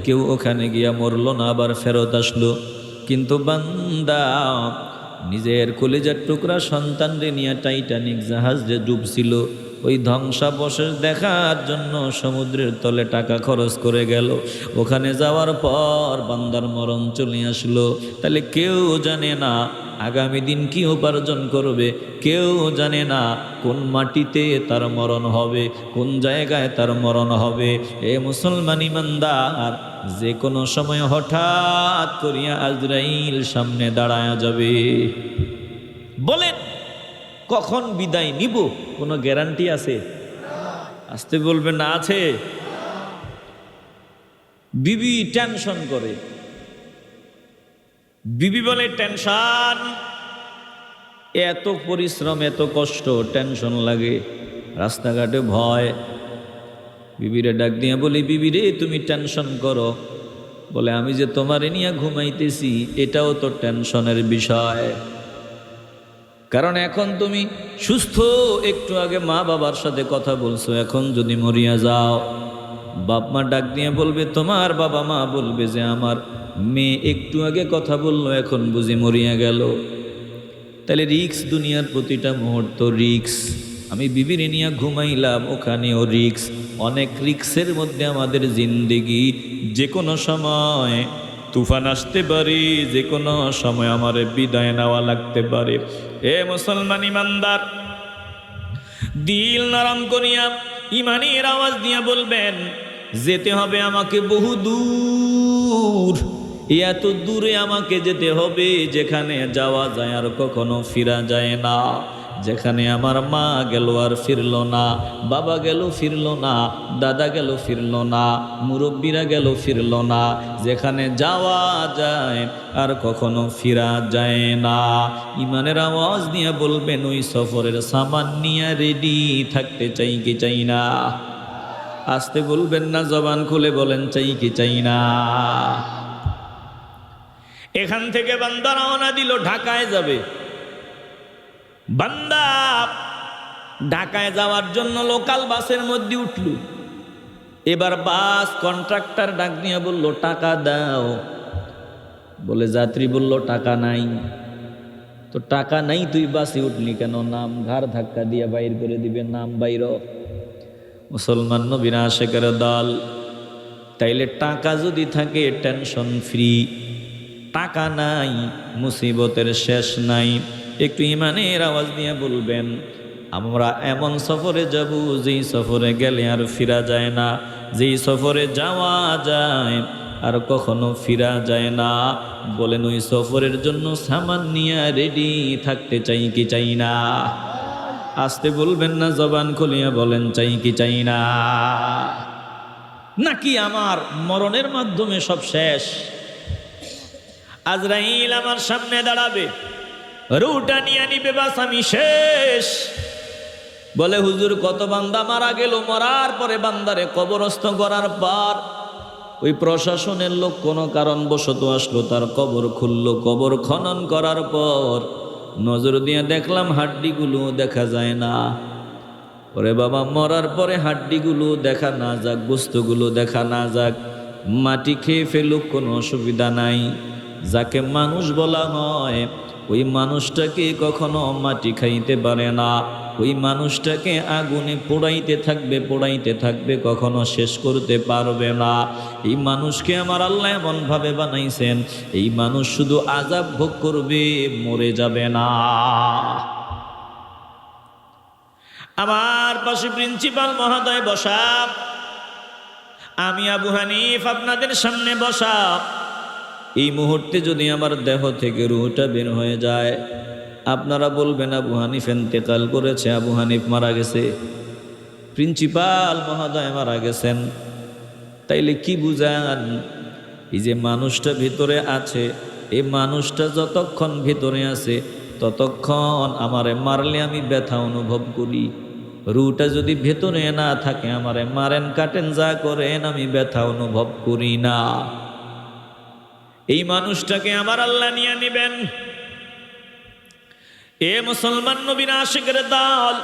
কেউ ওখানে গিয়া মরল না, আবার ফেরত আসলো। কিন্তু বান্দা নিজের কলিজার টুকরা সন্তানরে নিয়ে টাইটানিক জাহাজ যে ডুবছিল, ওই ধ্বংসাবশেষ দেখার জন্য সমুদ্রের তলে টাকা খরচ করে গেল। ওখানে যাওয়ার পর বান্দার মরণ চলে আসলো। তাহলে কেউ জানে না আগামী দিন কি উপার্জন করবে, কেউ জানে না কোন মাটিতে তার মরণ হবে, কোন জায়গায় তার মরণ হবে। এ মুসলমান ইমানদার, যে কোনো সময় হঠাৎ করিয়া আজরাইল সামনে দাঁড়ায়া যাবে। বলেন কখন বিদায় নিব, কোনো গ্যারান্টি আছে? আসতে বলবেন না, আছে? বিবি টেনশন করে, বিবি বলে টেনশন, এত পরিশ্রম, এত কষ্ট, টেনশন লাগে, রাস্তাঘাটে ভয়। বিবিরে ডাক দিয়া বলি, বিবিরে তুমি টেনশন করো? বলে আমি যে তোমারে নিয়ে ঘুমাইতেছি, এটাও তো টেনশনের বিষয়। কারণ এখন তুমি সুস্থ, একটু আগে মা বাবার সাথে কথা বলছো, এখন যদি মরিয়া যাও বাপ মা ডাক দিয়ে বলবে, তোমার বাবা মা বলবে যে আমার মেয়ে একটু আগে কথা বললো, এখন বুঝি মরিয়া গেল। তাহলে রিক্স, দুনিয়ার প্রতিটা মুহূর্ত রিক্স। আমি বিবির নিয়ে ঘুমাইলাম, ওখানেও রিক্স। অনেক রিক্সের মধ্যে আমাদের জিন্দেগি। যে কোনো সময় তুফান আসতে পারে, যে কোনো সময় আমার বিদায় নেওয়া লাগতে পারে। এ মুসলমান ইমানদার, দিল নরম করিয়া ইমানের আওয়াজ দিয়ে বলবেন, যেতে হবে আমাকে বহু দূর। এত দূরে আমাকে যেতে হবে যেখানে যাওয়া যায় আর কখনো ফিরা যায় না। যেখানে আমার মা গেল আর ফিরল না, বাবা গেল ফিরল না, দাদা গেল ফিরল না, মুরব্বীরা গেল ফিরল না। যেখানে যাওয়া যায় আর কখনো ফিরা যায় না। ইমানের আওয়াজ নিয়ে বলবেন, ওই সফরের সামান নিয়ে রেডি থাকতে চাই কি চাই না? আসতে বলবেন না, জবান খুলে বলেন, চাই কি চাই না? এখান থেকে বান্দা রওনা দিল, ঢাকায় যাবে। বান্দা ঢাকায় যাওয়ার জন্য লোকাল বাসের মধ্যে উঠল। এবার বাস কন্ট্রাক্টর ডাক দিয়ে বলল, টাকা দাও। বলে যাত্রী বলল, টাকা নাই। তো টাকা নাই তুই বাসে উঠলি কেন? নাম ঘাড় ধাক্কা দিয়ে বাইর করে দিবে, নাম বাইর। মুসলমান নবীর আশিকের দল, তাইলে টাকা যদি থাকে টেনশন ফ্রি। টাকা নাই, মুসিবতের শেষ নাই। একটু ইমানের আওয়াজ দিয়ে বলবেন, আমরা এমন সফরে যাব যেই সফরে গেলে আর ফিরা যায় না, যেই সফরে যাওয়া যায় আর কখনো ফিরা যায় না। বলেন, ওই সফরের জন্য সামান নিয়ে রেডি থাকতে চাই কি চাই না? আসতে বলবেন না, জবান খুলিয়া বলেন, চাই কি চাই না? নাকি আমার মরণের মাধ্যমে সব শেষ? আজরাইল আমার সামনে দাঁড়াবে, রুটা নিয়ে নিবে, বাস আমি শেষ। বলে, হুজুর কত বান্দা মারা গেল, মরার পরে বান্দারে কবরস্থ করার পর ওই প্রশাসনের লোক কোনো কারণবশত আসলো, তার কবর খুললো। কবর খনন করার পর নজর দিয়ে দেখলাম হাড্ডিগুলো দেখা যায় না। ওরে বাবা, মরার পরে হাড্ডিগুলো দেখা না যাক, বস্তুগুলো দেখা না যাক, মাটি খেয়ে ফেলুক, কোনো অসুবিধা নাই। যাকে মানুষ বলা হয় ওই মানুষটাকে কখনো মাটি খাইতে পারে না। ওই মানুষটাকে আগুনে পোড়াইতে থাকবে, কখনো শেষ করতে পারবে না। এই মানুষকে আমার আল্লাহ এমনভাবে বানাইছেন, এই মানুষ শুধু আযাব ভোগ করবে, মরে যাবে না। আমার পাশে প্রিন্সিপাল মহোদয় বসা, আমি আবু হানিফ আপনাদের সামনে বসা। এই মুহূর্তে যদি আমার দেহ থেকে রূহটা বের হয়ে যায়, আপনারা বলবেন আবু হানিফ ইন্তেকাল করেছে, আবু হানিফ মারা গেছে, প্রিন্সিপাল মহোদয় মারা গেছেন। তাইলে কি বুঝান? এই যে মানুষটা ভিতরে আছে, এই মানুষটা যতক্ষণ ভিতরে আছে ততক্ষণ আমারে মারলে আমি ব্যথা অনুভব করি। রুটা যদি ভেতরে না থাকে, আমারে মারেন কাটেন যা করেন, আমি ব্যথা অনুভব করি না। এই মানুষটাকে আমার আল্লাহ নিয়ে নিবেন। এ মুসলমান নবীর আশিকের দল,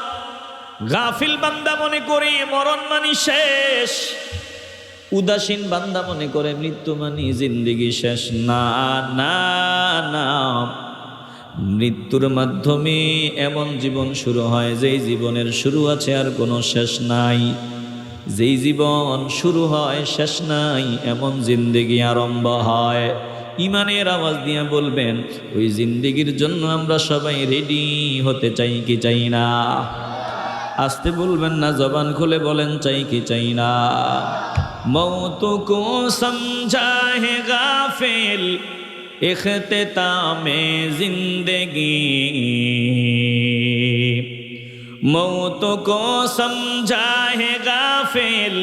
গাফিল বান্দা মনে করে মরণ মানি শেষ, উদাসীন বান্দা মনে করে মৃত্যু মানি জিন্দেগি শেষ। না না না, মৃত্যুর মাধ্যমে এমন জীবন শুরু হয় যেই জীবনের শুরু আছে আর কোনো শেষ নাই। যেই জীবন শুরু হয় শেষ নাই, এমন জিন্দেগি আরম্ভ হয়। ইমানের আওয়াজ দিয়ে বলবেন, ওই জিন্দেগির জন্য আমরা সবাই রেডি হতে চাই কি চাই না? আসতে বলবেন না, জবান খুলে বলেন, চাই কি চাই না? मौत को समझा है गाफिल इख्तितामे जिंदगी, मौत को समझा है गाफिल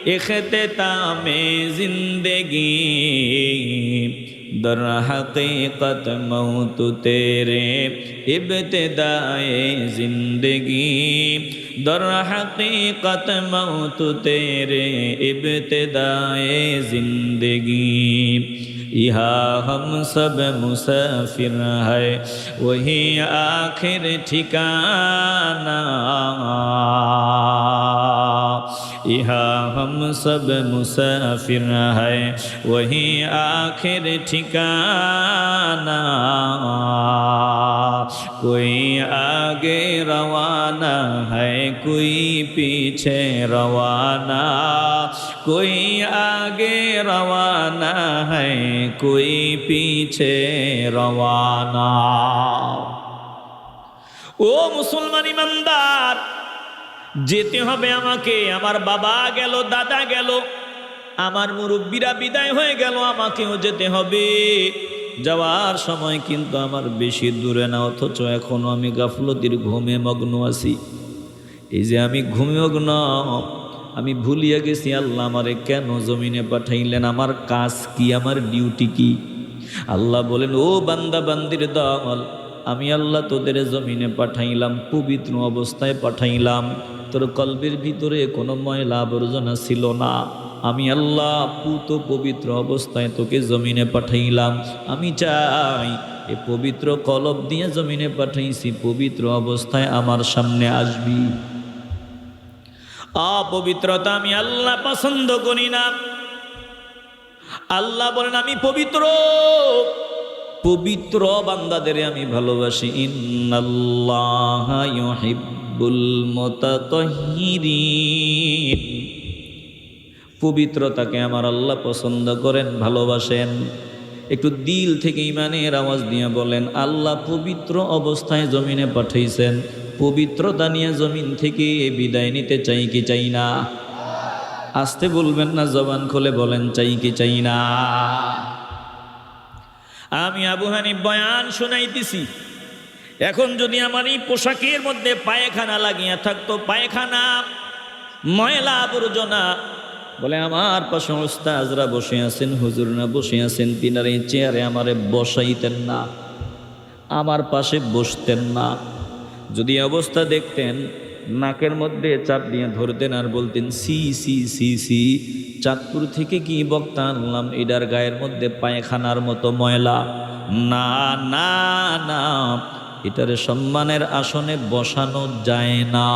इख्तितामे जिंदगी, दर हकीकत मौत तेरे इब्तिदाए जिंदगी, दर हकीकत मौत तेरे इब्तिदाए जिंदगी, यहाँ हम सब मुसाफिर है वही आखिर ठिकाना। यहाँ हम सब मुसाफिर है वही आखिर ठिकाना कोई आगे रवाना है कोई पीछे रवाना कोई आगे रवाना है कोई पीछे रवाना ও মুসলমান ইমানদার যেতে হবে আমাকে আমার বাবা গেল দাদা গেল আমার মুরব্বিরা বিদায় হয়ে গেল আমাকেও যেতে হবে যাওয়ার সময় কিন্তু আমার বেশি দূরে না অথচ এখনো আমি গাফলতির ঘুমে মগ্ন আছি এই যে আমি ঘুমে মগ্ন আমি ভুলিয়ে গেছি আল্লাহ আমারে কেন জমিনে পাঠাইলেন আমার কাজ কি আমার ডিউটি কি আল্লাহ বলেন ও বান্দা বান্দির দল আমি আল্লাহ তোদের জমিনে পাঠাইলাম পবিত্র অবস্থায় পাঠাইলাম তোর কলবের ভিতরে কোনো ময়লা আবর্জনা ছিল না আমি আল্লাহ পুত পবিত্র অবস্থায় তোকে জমিনে পাঠাইলাম আমি চাই এই পবিত্র কলব দিয়ে জমিনে পাঠাইছি পবিত্র অবস্থায় আমার সামনে আসবি অপবিত্রতা আমি আল্লাহ পছন্দ করি না আল্লাহ বলেন আমি পবিত্র পবিত্র বান্দাদের আমি ভালোবাসি ইন্নাল্লাহা ইউহিব্বুল মুতাতাহহিরিন পবিত্রতাকে আমার আল্লাহ পছন্দ করেন ভালোবাসেন একটু দিল থেকে ঈমানের আওয়াজ দিয়ে বলেন আল্লাহ পবিত্র অবস্থায় জমিনে পাঠাইছেন পবিত্রতা নিয়ে জমিন থেকে বিদায় নিতে চাই কি চাই না আস্তে বলবেন না জবান খুলে বলেন চাই কি চাই না আমি আবু হানিফ বয়ান শুনাইতেছি এখন যদি আমার এই পোশাকের মধ্যে পায়খানা লাগিয়া থাকতো পায়খানা ময়লা আবর্জনা বলে আমার পাশে উস্তাজরা বসে আছেন হুজুররা বসে আছেন তিনার এই চেয়ারে আমারে বসাইতেন না আমার পাশে বসতেন না যদি অবস্থা দেখতেন নাকের মধ্যে চাপ দিয়ে ধরতেন আর বলতেন সি সি সি সি চাঁদপুর থেকে কি বক্তা আনলাম এটার গায়ের মধ্যে পায়খানার মতো ময়লা না না না এটার সম্মানের আসনে বসানো যায় না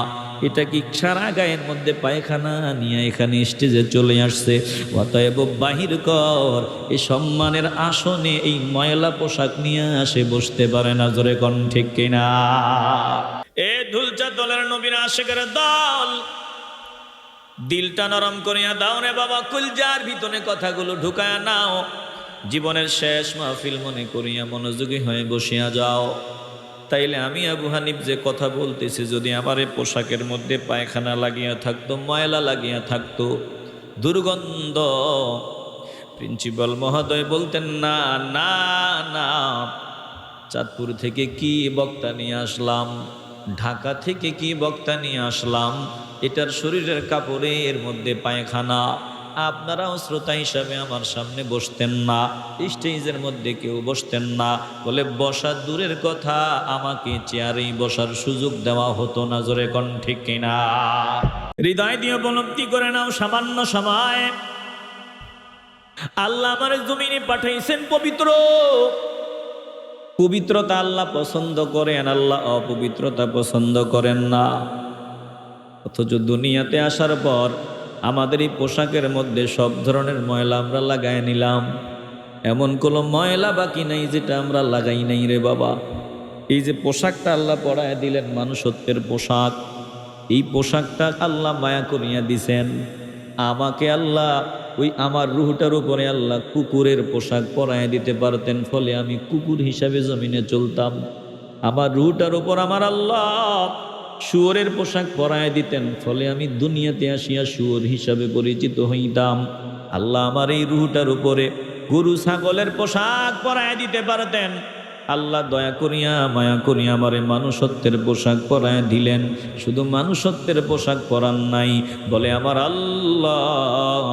এটা কি সারা গায়ের মধ্যে পায়খানা নিয়ে এখানে স্টেজে চলে আসছে অতএব বাহির কর এই সম্মানের আসনে এই ময়লা পোশাক নিয়ে আসে বসতে পারে না জোরে কোন ঠিক কিনা এ ধুলচা দলের নবীর আশিকের দল দিলটা নরম করিয়া দাও রে বাবা কুলজার ভিতরে কথাগুলো ঢুকায়া নাও জীবনের শেষ মাহফিল মনে করিয়া মনোযোগী হয়ে বসিয়া যাও তাইলে আমি আবু হানিফ যে কথা বলতেছি যদি আমার এই পোশাকের মধ্যে পায়খানা লাগিয়া থাকতো ময়লা লাগিয়া থাকতো দুর্গন্ধ প্রিন্সিপাল মহোদয় বলতেন না না না চাঁদপুর থেকে কি বক্তা নিয়ে আসলাম ঢাকা থেকে কি বক্তা নিয়ে আসলাম এটার শরীরের কাপড়ের মধ্যে পায়খানা আপনারাও শ্রোতা হিসাবে আমার সামনে বসতেন না স্টেজের মধ্যে কেউ বসতেন না বলে বসা দূরের কথা আমাকে চেয়ারেই বসার সুযোগ দেওয়া হতো না জোরে কোন ঠিক কিনা হৃদয় দিয়ে উপলব্ধি করে নাও সামান্য সময় আল্লাহ আমার জমিনে পাঠাইছেন পবিত্র পবিত্রতা আল্লাহ পছন্দ করেন আল্লাহ অপবিত্রতা পছন্দ করেন না অথচ দুনিয়াতে আসার পর আমাদের এই পোশাকের মধ্যে সব ধরনের ময়লা আমরা লাগাই নিলাম এমন কোনো ময়লা বাকি নাই যেটা আমরা লাগাই নাই রে বাবা এই যে পোশাকটা আল্লাহ পরায় দিলেন মানুষত্বের পোশাক এই পোশাকটা আল্লাহ মায়া করিয়া দিছেন আমাকে আল্লাহ ওই আমার রুহটার উপরে আল্লাহ কুকুরের পোশাক পরায় দিতে পারতেন ফলে আমি কুকুর হিসাবে জমিনে চলতাম আমার রুহটার উপর আমার আল্লাহ শুয়োরের পোশাক পরায় দিতেন ফলে আমি দুনিয়াতে আসিয়া শুয়োর হিসাবে পরিচিত হইতাম আল্লাহ আমার এই রুহটার উপরে গরু ছাগলের পোশাক পরায় দিতে পারতেন আল্লাহ দয়া করিয়া মায়া করিয়া আমারে মানুষত্বের পোশাক পরায় দিলেন শুধু মানুষত্বের পোশাক পরান নাই বলে আমার আল্লাহ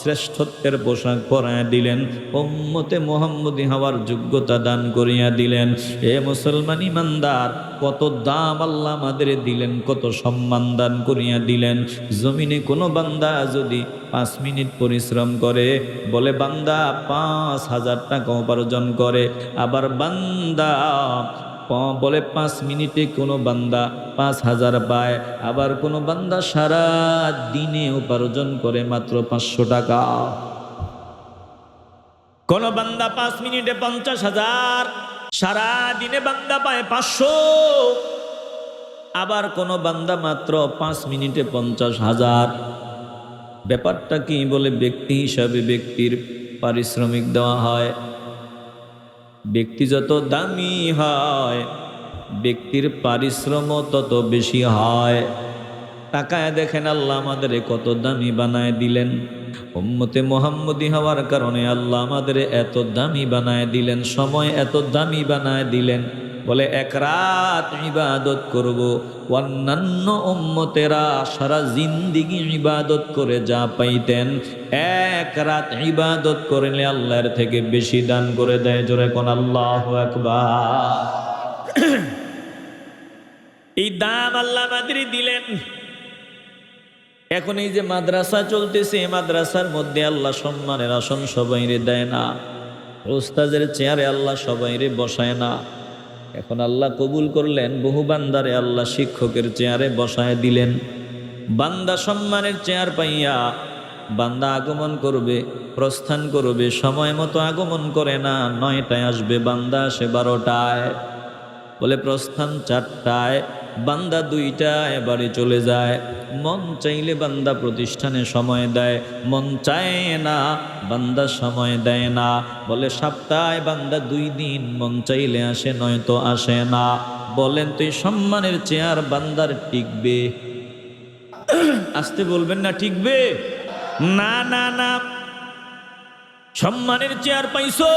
শ্রেষ্ঠত্বের পোশাক পরায় দিলেন উম্মতে মুহাম্মদী হওয়ার যোগ্যতা দান করিয়া দিলেন এ মুসলমান ইমানদার কত দাম আল্লাহ আমাদের দিলেন কত সম্মান দান করিয়া দিলেন জমিনে কোনো বান্দা যদি 5 মিনিট পরিশ্রম করে বলে বান্দা 5,000 টাকা উপার্জন করে আবার বান্দা বলে 5 মিনিটে কোনো বান্দা 5,000 পায়, আবার কোনো বান্দা সারা দিনে উপার্জন করে মাত্র 500 টাকা। কোন বান্দা 5 মিনিটে 50,000, সারা দিনে বান্দা পায় 500। আবার কোন বান্দা মাত্র 5 মিনিটে 50,000। ব্যাপারটা কি? বলে ব্যক্তি হিসাবে ব্যক্তির পারিশ্রমিক দেওয়া হয়। ব্যক্তি যত দামি হয় ব্যক্তির পারিশ্রম তত বেশি হয়। তাকায় দেখেন আল্লাহ আমাদের কত দামি বানায় দিলেন। উম্মতে মুহাম্মদী হওয়ার কারণে আল্লাহ আমাদের এত দামি বানায় দিলেন, সময় এত দামি বানায় দিলেন। বলে 1 রাত ইবাদত করব, অন্যান্য উম্মতেরা সারা জিন্দেগি ইবাদত করে যা পাইতেন 1 রাত ইবাদত করলে আল্লাহর থেকে বেশি দান করে দেয়। জোরে কোন আল্লাহু আকবার। এই দাম আল্লাহ আমাদের দিলেন। এখন এই যে মাদ্রাসা চলতেছে, মাদ্রাসার মধ্যে আল্লাহ সম্মানের আসন সবাইরে দেয় না, ওস্তাদের চেয়ারে আল্লাহ সবাইরে বসায় না। এখন আল্লাহ কবুল করলেন, বহু বান্দারে আল্লাহ শিক্ষকের চেয়ারে বসায় দিলেন। বান্দা সম্মানের চেয়ার পাইয়া বান্দা আগমন করবে, প্রস্থান করবে, সময় মতো আগমন করে না। 9টায় আসবে, বান্দা আসে 12টায়। বলে প্রস্থান 4টায়, বান্দা 2টায় বাড়ি চলে যায়। মন চাইলে বান্দা প্রতিষ্ঠানে সময় দেয়, মন চায় না বান্দা সময় দেয় না। বলে সপ্তাহে বান্দা 2 দিন মন চাইলে আসে, নয়তো আসে না। বলেন তো এই সম্মানের চেয়ার বান্দার টিকবে? আসতে বলবেন না টিকবে? না না না। সম্মানের চেয়ার পাইছো,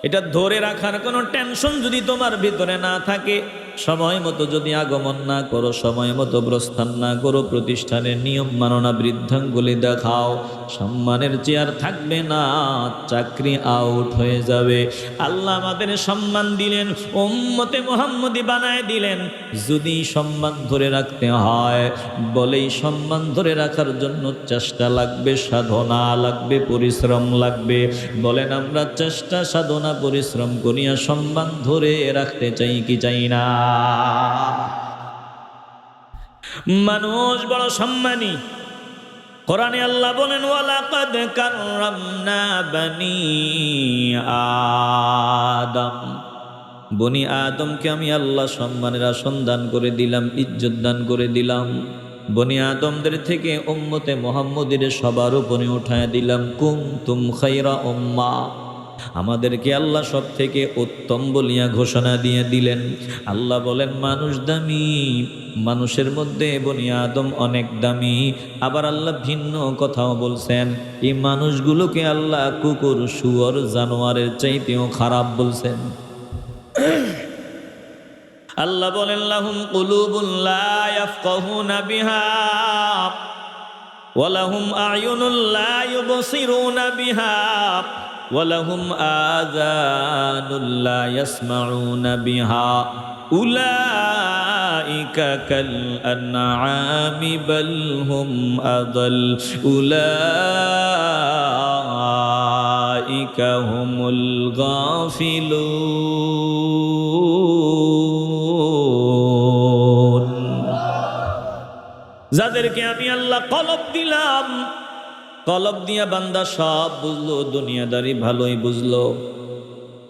এটা ধরে রাখার কোনো টেনশন যদি তোমার ভিতরে না থাকে, সময় মতো যদি আগমন না করো, সময় মতো প্রস্থান না করো, প্রতিষ্ঠানের নিয়ম মানো না, বৃদ্ধাঙ্গুলি দেখাও, সম্মানের চেয়ার থাকবে না, চাকরি আউট হয়ে যাবে। আল্লাহ আমাদের সম্মান দিলেন, উম্মতে মুহাম্মদী বানায় দিলেন। যদি সম্মান ধরে রাখতে হয়, বলেই সম্মান ধরে রাখার জন্য চেষ্টা লাগবে, সাধনা লাগবে, পরিশ্রম লাগবে। বলেন আমরা চেষ্টা সাধনা পরিশ্রম করিয়া সম্মান ধরে রাখতে চাই কি চাই না? মানুষ বড় সম্মানী। কোরআনে আল্লাহ বলেন ওয়ালাকাদ কাররামনা বনি আদম। বনি আদমকে আমি আল্লাহ সম্মানের আসন দান করে দিলাম, ইজ্জত দান করে দিলাম। বনি আদমদের থেকে উম্মতে মুহাম্মদীর সবার উপরে উঠায় দিলাম। কুনতুম খায়রা উম্মাহ, আমাদেরকে আল্লাহ সব থেকে উত্তম বলিয়া ঘোষণা দিয়ে দিলেন। আল্লাহ বলেন মানুষ দামি, মানুষের মধ্যে বনি আদম অনেক দামি। আবার আল্লাহ ভিন্ন কথাও বলছেন, এই মানুষগুলোকে আল্লাহ কুকুর, শুয়োর, জানোয়ারের চাইতেও খারাপ বলছেন। আল্লাহ বলেন লাহুম কুলুবুন লা ইয়াফকাহুনা বিহা ওয়া লাহুম আ'য়ুনুন লা ইউবসিরুনা বিহা ওয়ালাহুম আযানুন লা ইয়াসমাউনা বিহা উলাইকা কাল আনআমি বাল হুম আযাল উলাইকা হুমুল গাফিলুন। যাদেরকে আমি আল্লাহ কলব দিলাম, কলব দিয়া বান্দা সব বুঝলো, দুনিয়াদারি ভালোই বুঝলো,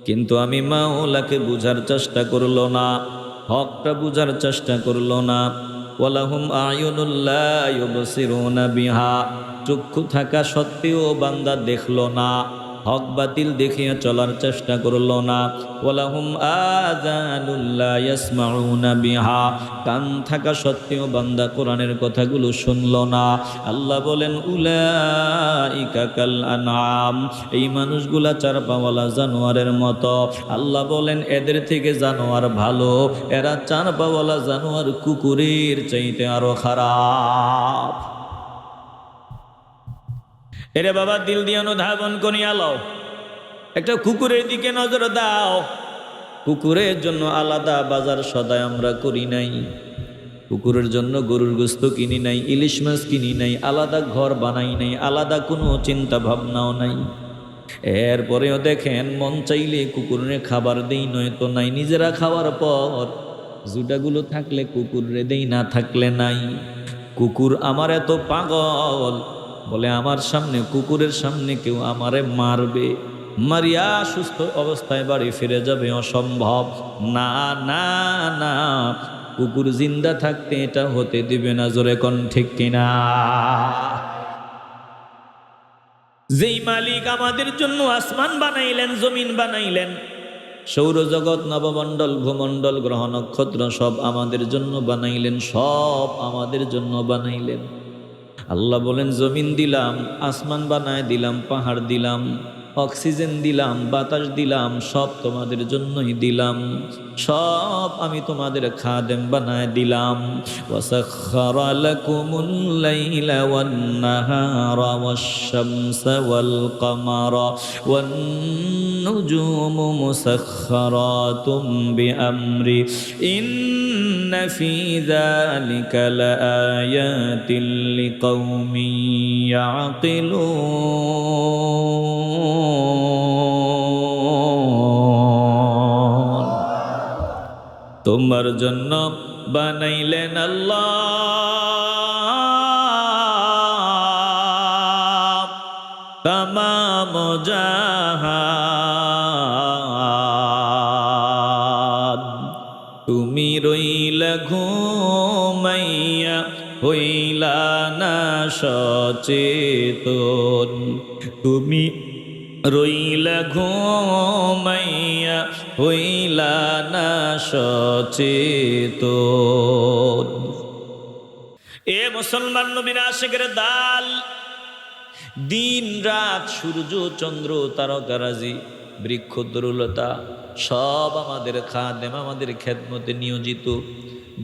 কিন্তু আমি মাওলাকে বুঝার চেষ্টা করলো না, হকটা বুঝার চেষ্টা করলো না। ওয়ালাহুম আ'য়ুনুল লা ইউবসিরুনা বিহা, চক্ষু থাকা সত্ত্বেও বান্দা দেখলো না, হক বাতিল দেখিয়া চলার চেষ্টা করলো না। ওয়ালাহুম আযানুল লা ইয়াসমাউনা বিহা, কান থাকা সত্ত্বেও বান্দা কোরআনের কথাগুলো শুনলো না। আল্লাহ বলেন উলাইকা কাল আনআম, এই মানুষগুলা চারপাওয়ালা জানোয়ারের মতো। আল্লাহ বলেন এদের থেকে জানোয়ার ভালো, এরা চারপাওয়ালা জানোয়ার কুকুরের চাইতে আরো খারাপ। এরে বাবা, দিল দিয়ে অনুধাবন করিয়া লও, একটা কুকুরের দিকে নজর দাও। কুকুরের জন্য আলাদা বাজার সদাই আমরা করি নাই, কুকুরের জন্য গরুর গোস্ত কিনি নাই, ইলিশ মাছ কিনি নাই, আলাদা ঘর বানাই নাই, আলাদা কোনো চিন্তা ভাবনাও নাই। এরপরেও দেখেন মন চাইলে কুকুরে খাবার দেই, নয়তো নাই। নিজেরা খাওয়ার পর জুটাগুলো থাকলে কুকুরে দেই, না থাকলে নাই। কুকুর আমার এত পাগল, বলে আমার সামনে, কুকুরের সামনে কেউ আমারে মারবে, মারিয়া সুস্থ অবস্থায় বাড়ি ফিরে যাবে, অসম্ভব। না না না, কুকুর জিন্দা থাকতে এটা হতে দিবে না। জোরে কোন ঠিক কিনা? যেই মালিক আমাদের জন্য আসমান বানাইলেন, জমিন বানাইলেন, সৌরজগৎ, নবমণ্ডল, ভূমণ্ডল, গ্রহ নক্ষত্র সব আমাদের জন্য বানাইলেন, সব আমাদের জন্য বানাইলেন। আল্লাহ বলেন জমিন দিলাম, আসমান বানায় দিলাম, পাহাড় দিলাম, অক্সিজেন দিলাম, বাতাস দিলাম, সব তোমাদের জন্যই দিলাম, সব আমি তোমাদের খাদেম বানায় দিলাম। ওয়াসাখখারা লাকুমুল লাইলা ওয়ান নাহারা ওয়াশ-শামসা ওয়াল কামারা ওয়ান নুজুমু মুসাখখারাতুম বিআমরি ইন্না ফী যালিকা লাআয়াতিন লিকাউমিন ইয়াকিলুন। তোমার জন্য বানাইলেন আল্লাহ তামাম জাহান। তুমি রইলা ঘুমাইয়া, হইলা না সচেতন। তুমি রইলা ঘুমাইয়া, হইলা না সচেতন। এ মুসলমান নবীর আশিকের দাল, দিন রাত, সূর্য চন্দ্র তারকারাজি, বৃক্ষ তরুলতা সব আমাদের খাদেম, আমাদের খেদমতে নিয়োজিত।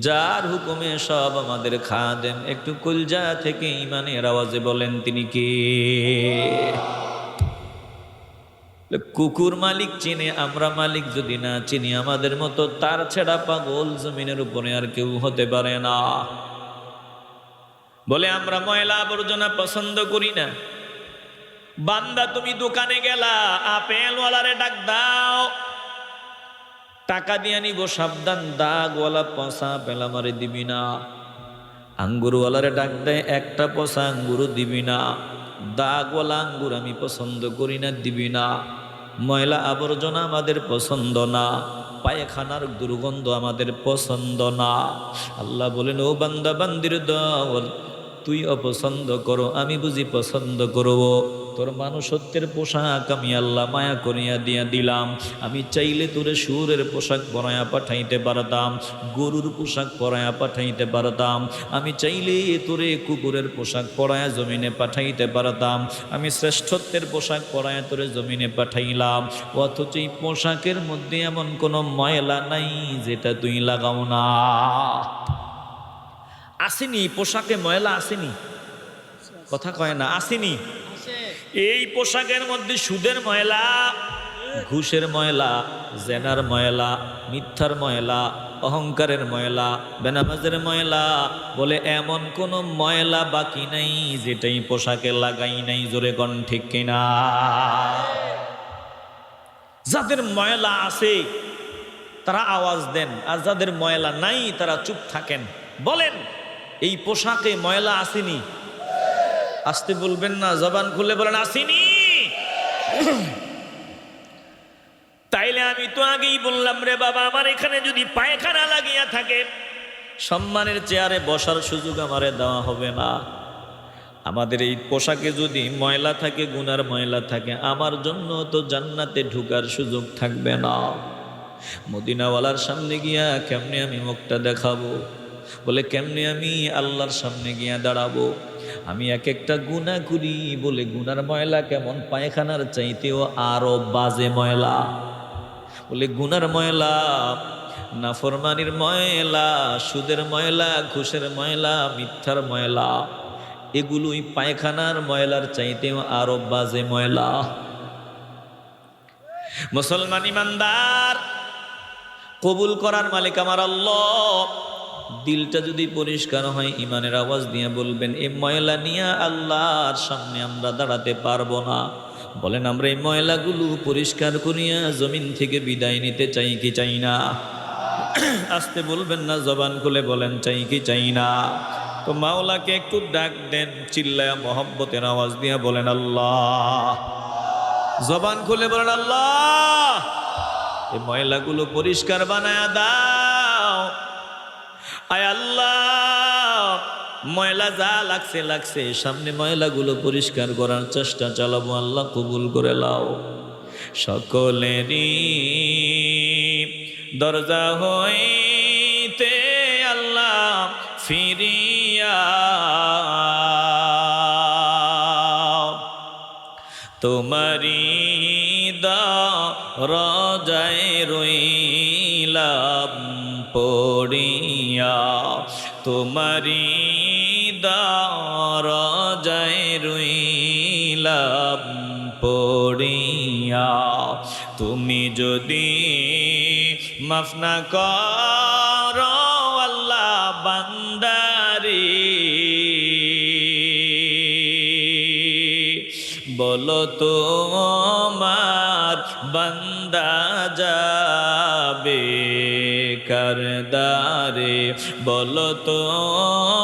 যার হুকুমে সব আমাদের খাদেম। একটু কলজা থেকে ইমানের আওয়াজে বলেন তিনি কে? কুকুর মালিক চিনে, আমরা মালিক যদি না চিনি, আমাদের মতো তার ছেড়া পাগল জমিনের উপরে আর কেউ হতে পারে না। বলে আমরা ময়লা আবর্জনা পছন্দ করি না। বান্দা তুমি দোকানে গেলা, আপেলওয়ালারে ডাক দাও, টাকা দিয়ে নিব, সাবধান, দাগওয়ালা পচা আপেল আমারে দিবি না। আঙ্গুরওয়ালারে ডাক দেয়, একটা পচা আঙ্গুরও দিবি না, দাগওয়ালা আঙ্গুর আমি পছন্দ করি না, দিবি না। ময়লা আবর্জনা আমাদের পছন্দ না, পায়খানার দুর্গন্ধ আমাদের পছন্দ না। আল্লাহ বলেন, ও বান্দা বান্দির দল, তুই অপছন্দ করো, আমি বুঝি পছন্দ করব। তোর মানুষত্বের পোশাক আমি আল্লাহ মায়া করিয়া দিয়া দিলাম। আমি চাইলে তোরে শুয়োরের পোশাক পরাইয়া পাঠাইতে পারতাম, গরুর পোশাক পরাইয়া পাঠাইতে পারতাম। আমি চাইলে তোরে কুকুরের পোশাক পরাইয়া জমিনে পাঠাইতে পারতাম। আমি শ্রেষ্ঠত্বের পোশাক পরাইয়া তোরে জমিনে পাঠাইলাম। অথচ এই পোশাকের মধ্যে এমন কোনো ময়লা নাই যেটা তুই লাগাও না। আসেনি পোশাকে ময়লা? আসেনি? কথা কয় না, আসেনি? এই পোশাকের মধ্যে সুদের ময়লা, ঘুষের ময়লা, জেনার ময়লা, মিথ্যার ময়লা, অহংকারের ময়লা, বেনামাজের ময়লা, বলে এমন কোন ময়লা বাকি নাই যেটাই পোশাকে লাগাই নাই। জোরে কোন ঠিক কিনা? যাদের ময়লা আছে তারা আওয়াজ দেন, আর যাদের ময়লা নাই তারা চুপ থাকেন। বলেন, এই পোশাকে ময়লা আসেনি? আসতে বলবেন না, জবান খুলে বলেন আসেনি। তাইলে আমি তো আগেই বললাম রে বাবা, আমার এখানে যদি পায়খানা লাগিয়া থাকে, সম্মানের চেয়ারে বসার সুযোগ আমারে দেওয়া হবে না। আমাদের এই পোশাকে যদি ময়লা থাকে, গুনার ময়লা থাকে, আমার জন্য তো জান্নাতে ঢুকার সুযোগ থাকবে না। মদিনাওয়ালার সামনে গিয়া কেমনে আমি মুখটা দেখাবো? বলে কেমনে আমি আল্লাহর সামনে গিয়া দাঁড়াবো? আমি এক একটা গুনাহ করি, বলে গুনার ময়লা কেমন? পায়খানার চাইতেও আরো বাজে ময়লা। বলে গুনার ময়লা, নাফরমানির ময়লা, সুদের ময়লা, ঘুষের ময়লা, মিথ্যার ময়লা, এগুলোই পায়খানার ময়লার চাইতেও আরো বাজে ময়লা। মুসলমান ইমানদার, কবুল করার মালিক আমার আল্লাহ। দিলটা যদি পরিষ্কার হয়, ইমানের আওয়াজ দিয়ে বলবেন, এ ময়লা নিয়ে আল্লাহর সামনে আমরা দাঁড়াতে পারবো না। বলেন আমরা এই ময়লাগুলো পরিষ্কার করিয়া জমিন থেকে বিদায় নিতে চাই কি চাই না? আসতে বলবেন না, জবান খুলে বলেন চাই কি চাই না? তো মাওলাকে একটু ডাক দেন, চিল্লায়া মহব্বতের আওয়াজ দিয়া বলেন আল্লাহ। জবান খুলে বলেন আল্লাহ, এই ময়লাগুলো পরিষ্কার বানায়া দাও। আয় আল্লাহ, ময়লা যা লাগছে সামনে ময়লাগুলো পরিষ্কার করার চেষ্টা চালাবো, আল্লাহ কবুল করে লাও। সকলেরই দরজা হইতে আল্লাহ ফিরিয়া তোমারি দরজায় রইলাম পড়িয়া, তোমারি দরজায় রইলাম পড়িয়া। তুমি যদি মাফ না করো আল্লাহ বান্দারি, বলো তো আমার বান্দা যাবে কারদারে, বলো তো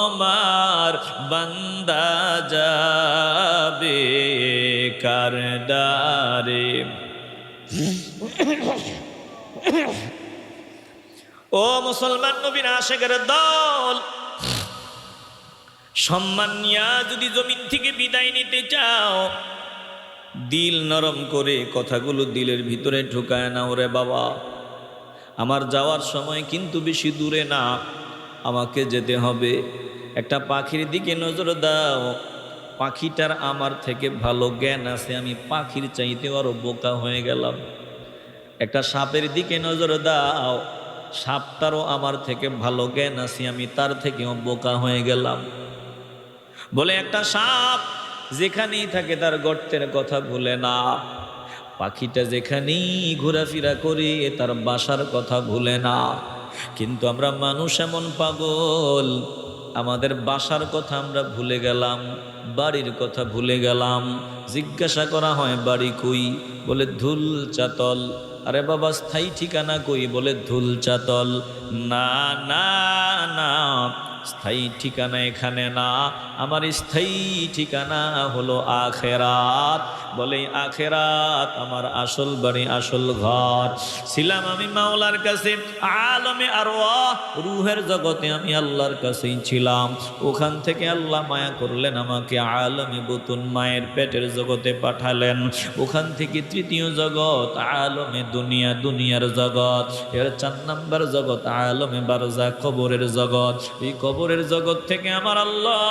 আমার বান্দা যাবে কারদারে। ও মুসলমান নবীর আশিকের দল, সম্মান নিয়া যদি জমিন থেকে বিদায় নিতে চাও, দিল নরম করে কথাগুলো দিলের ভিতরে ঢুকায় নাও। রে বাবা, আমার যাওয়ার সময় কিন্তু বেশি দূরে না, আমাকে যেতে হবে। একটা পাখির দিকে নজর দাও, পাখিটার আমার থেকে ভালো জ্ঞান আছে, আমি পাখির চাইতে আরো বোকা হয়ে গেলাম। একটা সাপের দিকে নজর দাও, সাপটারও আমার থেকে ভালো জ্ঞান আছে, আমি তার থেকেও বোকা হয়ে গেলাম। বলে একটা সাপ যেখানেই থাকে তার গর্তের কথা ভুলে না, পাখিটা যেখানেই ঘোরাফেরা করে তার বাসার কথা ভুলে না। কিন্তু আমরা মানুষ এমন পাগল, আমাদের বাসার কথা আমরা ভুলে গেলাম, বাড়ির কথা ভুলে গেলাম। জিজ্ঞাসা করা হয় বাড়ি কই, বলে ধুল চাতল। আরে বাবা স্থায়ী ঠিকানা কই, বলে ধুল চাতল। না না না, স্থায়ী ঠিকানা এখানে না, আমার স্থায়ী ঠিকানা হলো আখেরাত। বলে আখেরাত আমার আসল বাড়ি, আসল ঘর। ছিলাম আমি মাওলার কাছে আলমে আরওয়াহ, রুহের জগতে আমি আল্লাহর কাছেই ছিলাম। ওখান থেকে আল্লাহ মায়া করলেন আমাকে আলমে বুতুন, মায়ের পেটের জগতে পাঠালেন। ওখান থেকে তৃতীয় জগৎ আলমে দুনিয়া, দুনিয়ার জগৎ। এর 4 নম্বর জগৎ আলমে বারজাখ, কবরের জগৎ। এই কবরের জগৎ থেকে আমার আল্লাহ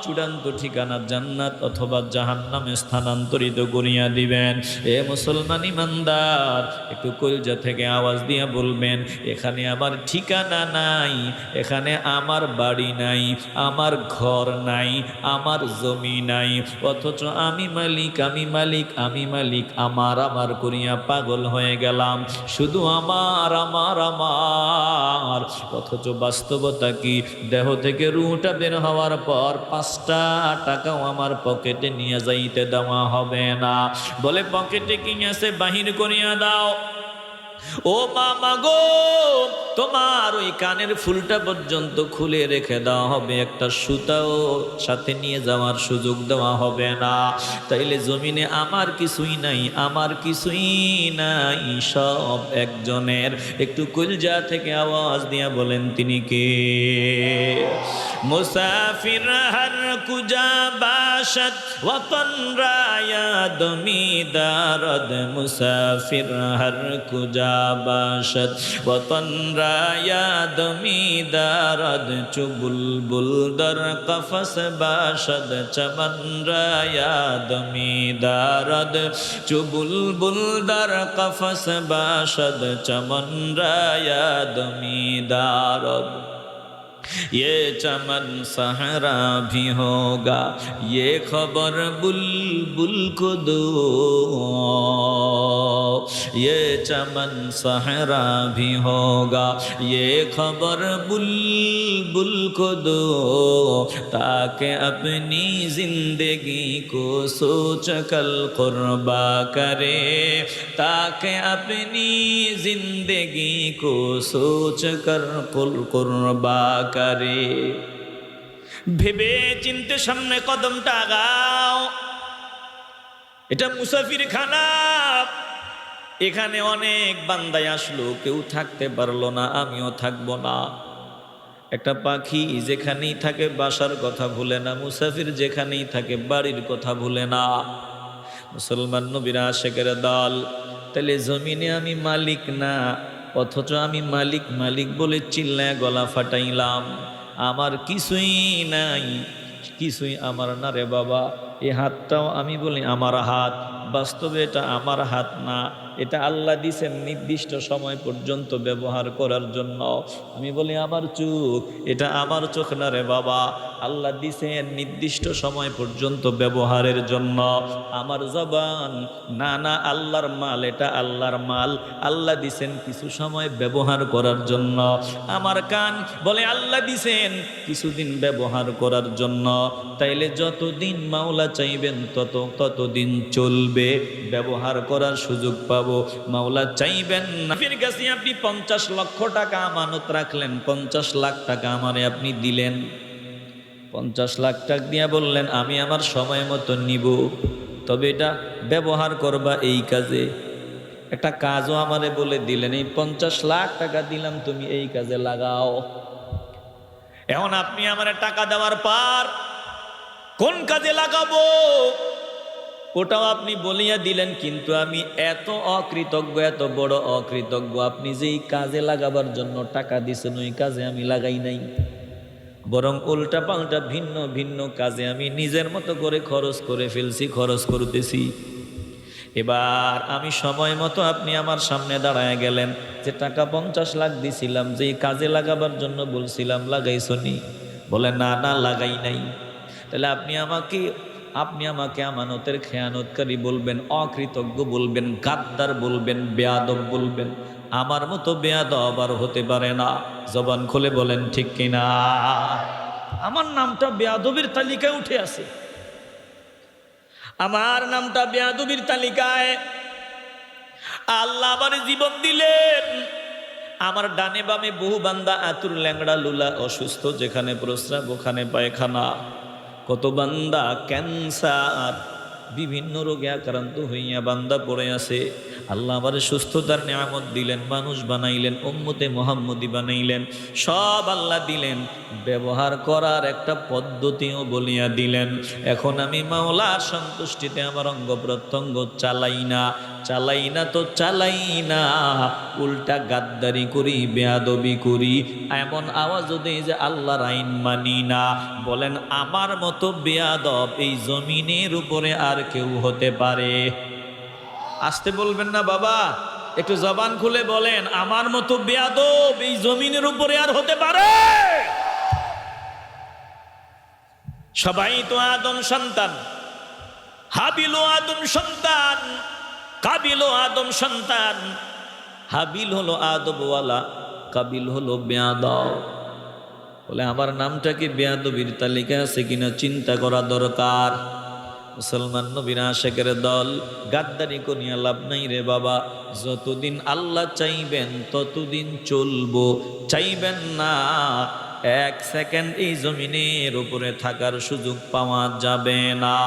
চূড়ান্ত ঠিকানা জান্নাত অথবা জাহান্নামে স্থানান্তরিত করিয়া দিবেন। এ মুসলমান ইমানদার, একটু কলজা থেকে আওয়াজ দিয়া বলবেন, এখানে আমার ঠিকানা নাই, এখানে আমার বাড়ি নাই, আমার ঘর নাই, আমার জমি নাই, অথচ আমি মালিক, আমি মালিক, আমি মালিক, আমার আমার করিয়া পাগল হয়ে গেলাম। শুধু আমার আমার আমার, অথচ বাস্তবতা কি? দেহ থেকে রুহটা বের হওয়ার পর 5টা টাকাও আমার পকেটে নিয়ে যাইতে দেওয়া হবে না। বলে পকেটে কি আছে বাহির করিয়া দাও। ও মামা গো, তোমার ওই কানের ফুলটা পর্যন্ত খুলে রেখে দেওয়া হবে, একটা সুতাও সাথে নিয়ে যাওয়ার সুযোগ দেওয়া হবে না। তাইলে জমিনে আমার কিছুই নাই, আমার কিছুই নাই, সব একজনের। একটু কলজা থেকে আওয়াজ দিয়া বলেন তিনি কে? মুসাফির হর কুজা বাশদ ওয়াতন রায়াদ মিদারদ, মুসাফির হর কুজা বাশদ ওয়াতন রায়াদ মিদারদ, চুবুলবুল দর কফস বাশদ চমন রায়াদ মিদারদ, চুবুলবুল দর কফস বাশদ চমন রায়াদ মিদারদ। ये चमन सहरा भी होगा, ये खबर बुलबुल को दो, ये चमन सहरा भी होगा, ये खबर बुलबुल को दो, ताकि अपनी जिंदगी को सोच कल कुर्बा करे, ताकि अपनी जिंदगी को सोच कर कुर्बा करे। ভেবে চিনতে সামনে কদমটা আগাও। এটা মুসাফির খানা, এখানে অনেক বান্দায় আসলো, কেউ থাকতে পারলো না, আমিও থাকবো না। একটা পাখি যেখানেই থাকে বাসার কথা ভুলে না, মুসাফির যেখানেই থাকে বাড়ির কথা ভুলে না। মুসলমান নবীর আশেকের দল, তাহলে জমিনে আমি মালিক না, অথচ আমি মালিক মালিক বলে চিল্লায় গলা ফাটাইলাম, আমার কিছুই নাই, কিছুই আমার না রে বাবা। এই হাতটাও আমি বলি আমার হাত, বাস্তবে এটা আমার হাত না, এটা আল্লাহ দিছেন নির্দিষ্ট সময় পর্যন্ত ব্যবহার করার জন্য। আমি বলি আমার চোখ, এটা আমার চোখ না রে বাবা, আল্লাহ দিছেন নির্দিষ্ট সময় পর্যন্ত ব্যবহারের জন্য। আমার জবান, না না আল্লাহর মাল, এটা আল্লাহর মাল, আল্লাহ দিছেন কিছু সময় ব্যবহার করার জন্য। আমার কান বলে আল্লাহ দিছেন কিছুদিন ব্যবহার করার জন্য। তাইলে যতদিন মাওলা চাইবেন ততদিন চলবে, ব্যবহার করার সুযোগ পাবো। মাওলা চাইবেন না, ফির কাছে আপনি 50 লক্ষ টাকা আমানত রাখলেন, 50 লাখ টাকা আমারে আপনি দিলেন, 50 লাখ টাকা দিয়া বললেন আমি আমার সময় মতো নিব, তবে এটা ব্যবহার করবা এই কাজে। একটা কাজও আমারে বলে দিলেন, এই 50 লাখ টাকা দিলাম, তুমি এই কাজে লাগাও। এখন আপনি আমারে টাকা দেওয়ার পর কোন কাজে লাগাবো ওটাও আপনি বলিয়া দিলেন, কিন্তু আমি এত অকৃতজ্ঞ, এত বড় অকৃতজ্ঞ, আপনি যেই কাজে লাগাবার জন্য টাকা দিছেন ওই কাজে আমি লাগাই নাই, বরং উল্টা পাল্টা ভিন্ন ভিন্ন কাজে আমি নিজের মতো করে খরচ করে ফেলছি, খরচ করতেছি। এবার আমি সময় মতো আপনি আমার সামনে দাঁড়ায় গেলেন, যে টাকা 50 লাখ দিছিলাম, যে কাজে লাগাবার জন্য বলছিলাম, লাগাইছনি? বলে না না লাগাই নাই। তাহলে আপনি আমাকে আমানতের খেয়ানতকারী বলবেন, অকৃতজ্ঞ বলবেন, গাদ্দার বলবেন, বেয়াদব বলবেন। আমার মতো বেয়াদব আর হতে পারে না। জবান খুলে বলেন ঠিক কিনা? আমার নামটা বেয়াদবির তালিকায় উঠে আছে, আমার নামটা বেয়াদবির তালিকায়। আল্লাহ আমার জীবন দিলেন, আমার ডানে বামে বহু বান্দা আতুর, ল্যাংড়া, লুলা, অসুস্থ, যেখানে প্রস্রাব ওখানে পায়খানা। কত বান্দা ক্যান্সার, বিভিন্ন রোগে আক্রান্ত হইয়া বান্দা পড়ে আছে। আল্লাহ আবার সুস্থতার নিয়ামত দিলেন, মানুষ বানাইলেন, উম্মতে মুহাম্মদি বানাইলেন, সব আল্লাহ দিলেন, ব্যবহার করার একটা পদ্ধতিও বলিয়া দিলেন। এখন আমি মাওলার সন্তুষ্টিতে আমার অঙ্গ প্রত্যঙ্গ চালাই না তো চালাই না, উল্টা গাদ্দারি করি, বেয়াদবি করি, এমন আওয়াজও দেই যে আল্লাহর আইন মানি না। বলেন আমার মতো বেয়াদব এই জমিনের উপরে আর কেউ হতে পারে? আসতে বলবেন না বাবা, একটু জবান খুলে বলেন, আমার মতো বেয়াদব এই জমিনের উপরে আর হতে পারে? সবাই তো আদম সন্তান, হাবিলও আদম সন্তান, কাবিলও আদম সন্তান। হাবিল হলো আদবওয়ালা, কাবিল হলো বেয়াদব। বলে আমার নামটা কি বেয়াদবির তালিকায় আছে কিনা চিন্তা করা দরকার। মুসলমান নবীর আশেকের দল, গাদ্দারি করিয়া লাভ নাই রে বাবা। যতদিন আল্লাহ চাইবেন ততদিন চলবো, চাইবেন না 1 সেকেন্ড এই জমিনের উপরে থাকার সুযোগ পাওয়া যাবে না।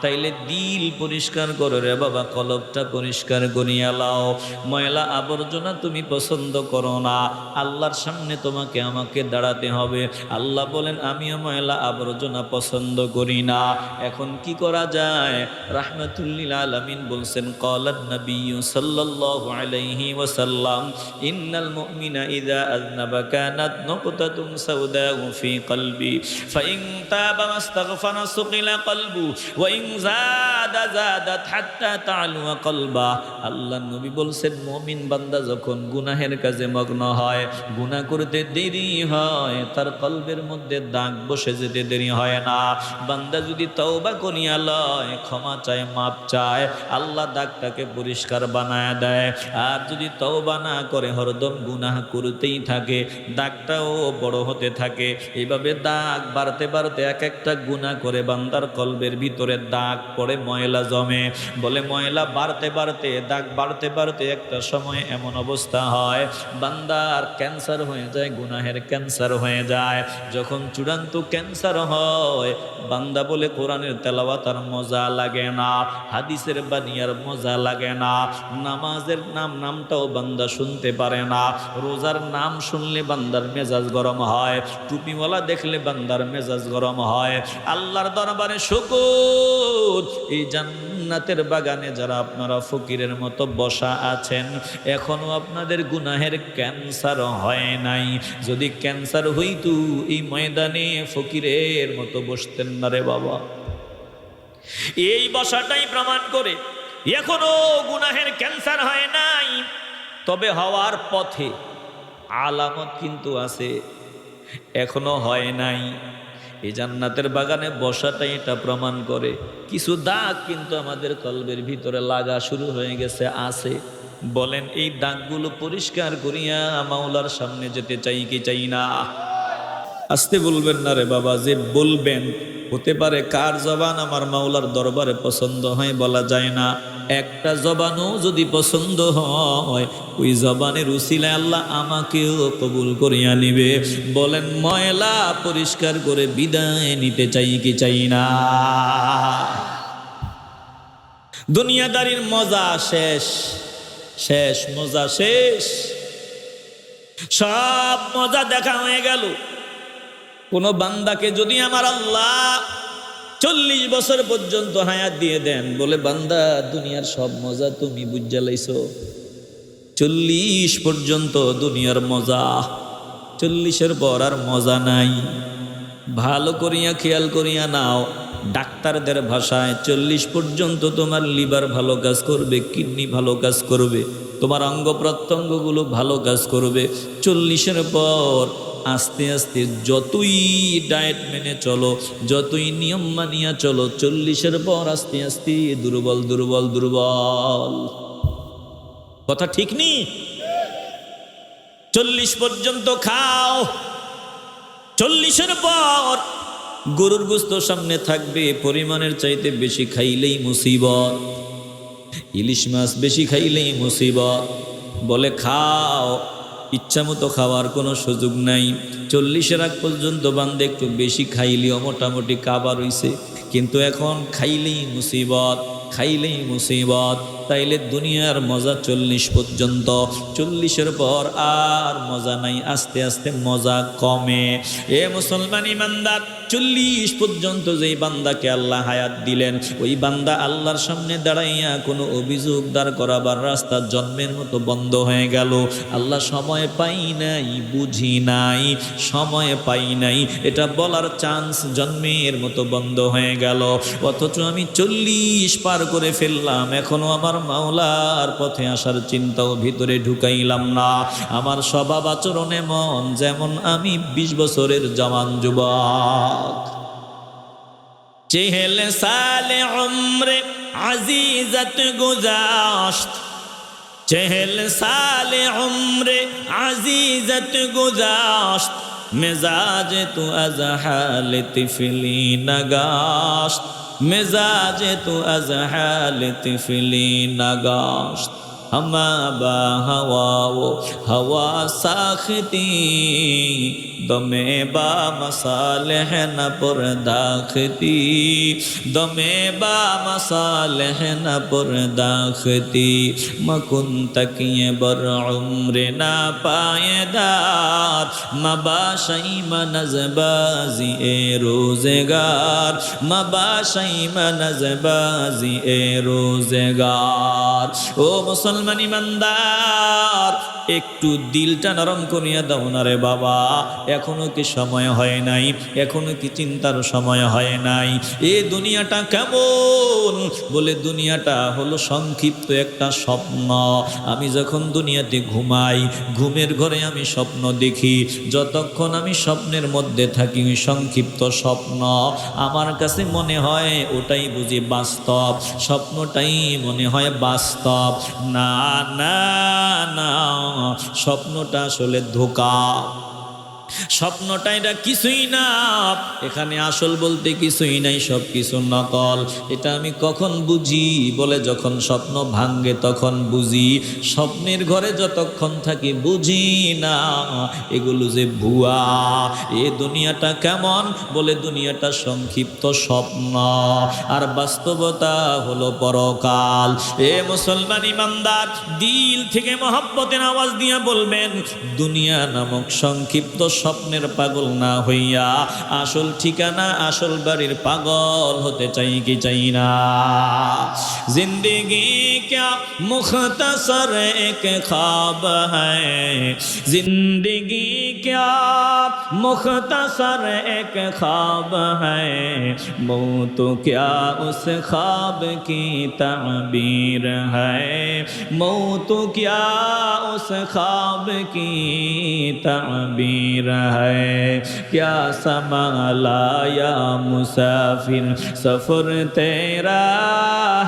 তাইলে দিল পরিষ্কার করো রে বাবা, কলবটা পরিষ্কার করিয়া লাও। ময়লা আবর্জনা তুমি পছন্দ করো না, আল্লাহর সামনে তোমাকে আমাকে দাঁড়াতে হবে। আল্লাহ বলেন আমিও ময়লা আবর্জনা পছন্দ করি না। এখন কি করা যায়? রাহমাতুল্লিল আলামিন বলছেন, ক্বালান নবী সাল্লাল্লাহু আলাইহি ওয়াসাল্লাম, ইন্নাল মুমিনা ইযা আযনাবা কানাত নুকতাতুন السوداء في قلبي فإن تاب واستغفر سقل قلبه وإن زادت حتى تعلو قلبه আল্লাহ নবী বলছেন মুমিন বান্দা যখন গুনাহের কাজে মগ্ন হয়, গুনাহ করতে দেরি হয়, তার কলবের মধ্যে দাগ বসে যেতে দেরি হয় না। বান্দা যদি তওবা করিয়া লয়, ক্ষমা চায়, মাপ চায়, আল্লাহ দাগটাকে পরিষ্কার বানায় দেয়। আর যদি তওবা না করে হরদম গুনাহ করতেই থাকে, দাগটাও বড় হতে থাকে। এইভাবে দাগ বাড়তে বাড়তে এক একটা গুনাহ করে বান্দার কলবের ভিতরে দাগ পড়ে, ময়লা জমে। বলে ময়লা বাড়তে বাড়তে, দাগ বাড়তে বাড়তে একটা সময় এমন অবস্থা হয় বান্দার ক্যান্সার হয়ে যায়, গুনাহের ক্যান্সার হয়ে যায়। যখন চূড়ান্ত ক্যান্সার হয়, বান্দা বলে কোরআনের তেলাওয়াত আর মজা লাগে না, হাদিসের বাণী আর মজা লাগে না, নামাজের নামটাও বান্দা শুনতে পারে না, রোজার নাম শুনলে বান্দার মেজাজ গরম হয়, টুপিওয়ালা দেখলে বান্দার মেজাজ গরম হয়। আল্লাহর দরবারে শুকর, এই জান্নাতের বাগানে যারা আপনারা ফকিরের মতো বসা আছেন, এখনো আপনাদের গুনাহের ক্যান্সার হয় নাই। যদি ক্যান্সার হইতো এই ময়দানে ফকিরের মতো বসতেন না রে বাবা। এই বসাটাই প্রমাণ করে এখনো গুনাহের ক্যান্সার হয় নাই, তবে হওয়ার পথে, আলামত কিন্তু আছে, এখনো হয় নাই। এই জান্নাতের বাগানে বসাটাই এটা প্রমাণ করে। কিছু দাগ কিন্তু আমাদের কলবের ভিতরে লাগা শুরু হয়ে গেছে, আছে। বলেন এই দাগগুলো পরিষ্কার করিয়া মাওলার সামনে যেতে চাই কি চাই না? আসতে বলবেন না রে বাবা, যে বলবেন হতে পারে কার জবান আমার মাওলার দরবারে পছন্দ হয় বলা যায় না। একটা জবানও যদি পছন্দ হয়, ওই জবানের উসিলায় আল্লাহ আমাকেও কবুল করিয়া নিবে। বলেন ময়লা পরিষ্কার করে বিদায় নিতে চাই কি চাই না? দুনিয়াদারির মজা শেষ, শেষ মজা শেষ, সব মজা দেখা হয়ে গেল। কোন বান্দাকে যদি আমার আল্লাহ 40 বছর পর্যন্ত হায়াত দিয়ে দেন, বলে বান্দা দুনিয়ার সব মজা তুমি বুঝা লাইছো, 40 পর্যন্ত দুনিয়ার মজা, 40-এর পর আর মজা নাই। ভালো করিয়া খেয়াল করিয়া নাও, ডাক্তারদের ভাষায় 40 পর্যন্ত তোমার লিভার ভালো কাজ করবে, কিডনি ভালো কাজ করবে, তোমার অঙ্গ প্রত্যঙ্গগুলো ভালো কাজ করবে। 40-এর পর আস্তে আস্তে যতই ডায়েট মেনে চলো, যতই নিয়ম মানিয়া চলো, 40-এর পর আস্তে আস্তে দুর্বল দুর্বল দুর্বল। কথা ঠিক নি? 40 পর্যন্ত খাও, 40-এর পর গরুর গোশত সামনে থাকবে, পরিমাণের চাইতে বেশি খাইলেই মুসিবত, ইলিশ মাছ বেশি খাইলেই মুসিবত। বলে খাও, ইচ্ছা মতো খাওয়ার কোনো সুযোগ নাই। 40-এর আগ পর্যন্ত বান্দে একটু বেশি খাইলেও মোটামুটি কাবার হইছে, কিন্তু এখন খাইলেই মুসিবত, খাইলেই মুসিবত। তাইলে দুনিয়ার মজা 40 পর্যন্ত, 40-এর পর আর মজা নাই, আস্তে আস্তে মজা কমে। এ মুসলমান ইমানদার, 40 পর্যন্ত যেই বান্দাকে আল্লাহ হায়াত দিলেন, ওই বান্দা আল্লাহর সামনে দাঁড়াইয়া কোনো অভিযোগ দাঁড় করাবার রাস্তা জন্মের মতো বন্ধ হয়ে গেল। আল্লাহ সময় পাই নাই, বুঝি নাই, সময় পাই নাই, এটা বলার চান্স জন্মের মতো বন্ধ হয়ে গেল। অথচ আমি 40 পার করে ফেললাম, এখনো আমার মাওলার পথে আসার চিন্তাও ভিতরে ঢুকাইলাম না। আমার স্বভাব আচরণ এমন যেমন আমি 20 বছরের জওয়ান যুবক। চেহেলে সালে উমরে আজিজত গুজাশত, চেহেলে সালে উমরে আজিজত গুজাশত, মেজাজ তু আজ হাল তিফলি নগাশত, মেজাজ তু আজ হাল তিফলি নগাশত। हमा बा हवा वो हवा साखती, दमे बा मसालेह न परदाखती, दमे बा मसालेह न परदाखती। मकुन तकिए बर उम्र ना पायदार, मबाशई मनज़बाजी ए रोज़गार, मबाशई मनज़बाजी ए रोज़गार। ओ मुसलमान মুসলমান ইমানদার, একটু দিলটা নরম করিয়া দাও না রে বাবা। এখনো কি সময় হয় নাই? এখনো কি চিন্তার সময় হয় নাই? এ দুনিয়াটা কেমন? বলে দুনিয়াটা হলো সংক্ষিপ্ত একটা স্বপ্ন। আমি যখন দুনিয়াতে ঘুমাই, ঘুমের ঘরে আমি স্বপ্ন দেখি। যতক্ষণ আমি স্বপ্নের মধ্যে থাকি, সংক্ষিপ্ত স্বপ্ন আমার কাছে মনে হয় ওটাই বুঝি বাস্তব, স্বপ্নটাই মনে হয় বাস্তব। না না না, স্বপ্নটা আসলে ধোঁকা। স্বপ্নটা এটা কিছুই না, এখানে আসল বলতে কিছুই নাই, সব কিছু নকল। এটা আমি কখন বুঝি? বলে যখন স্বপ্ন ভাঙ্গে তখন বুঝি। স্বপ্নের ঘরে যতক্ষণ থাকি বুঝি না এগুলো যে ভুয়া। এ দুনিয়াটা কেমন? বলে দুনিয়াটা সংক্ষিপ্ত স্বপ্ন, আর বাস্তবতা হলো পরকাল। এ মুসলমান ইমানদার, দিল থেকে মহব্বতের আওয়াজ দিয়ে বলবেন, দুনিয়া নামক সংক্ষিপ্ত স্বপ্নের পাগল না হইয়া আসল ঠিকানা, আসল বাড়ির পাগল হতে চাই কি চাই না? জিন্দেগি क्या मुख्तसर एक ख्वाब है, जिंदगी क्या मुख्तसर एक ख्वाब है, मौत क्या उस ख्वाब की ताबीर है, मौत क्या उस ख्वाब की ताबीर है, क्या संभाला या मुसाफिर सफर तेरा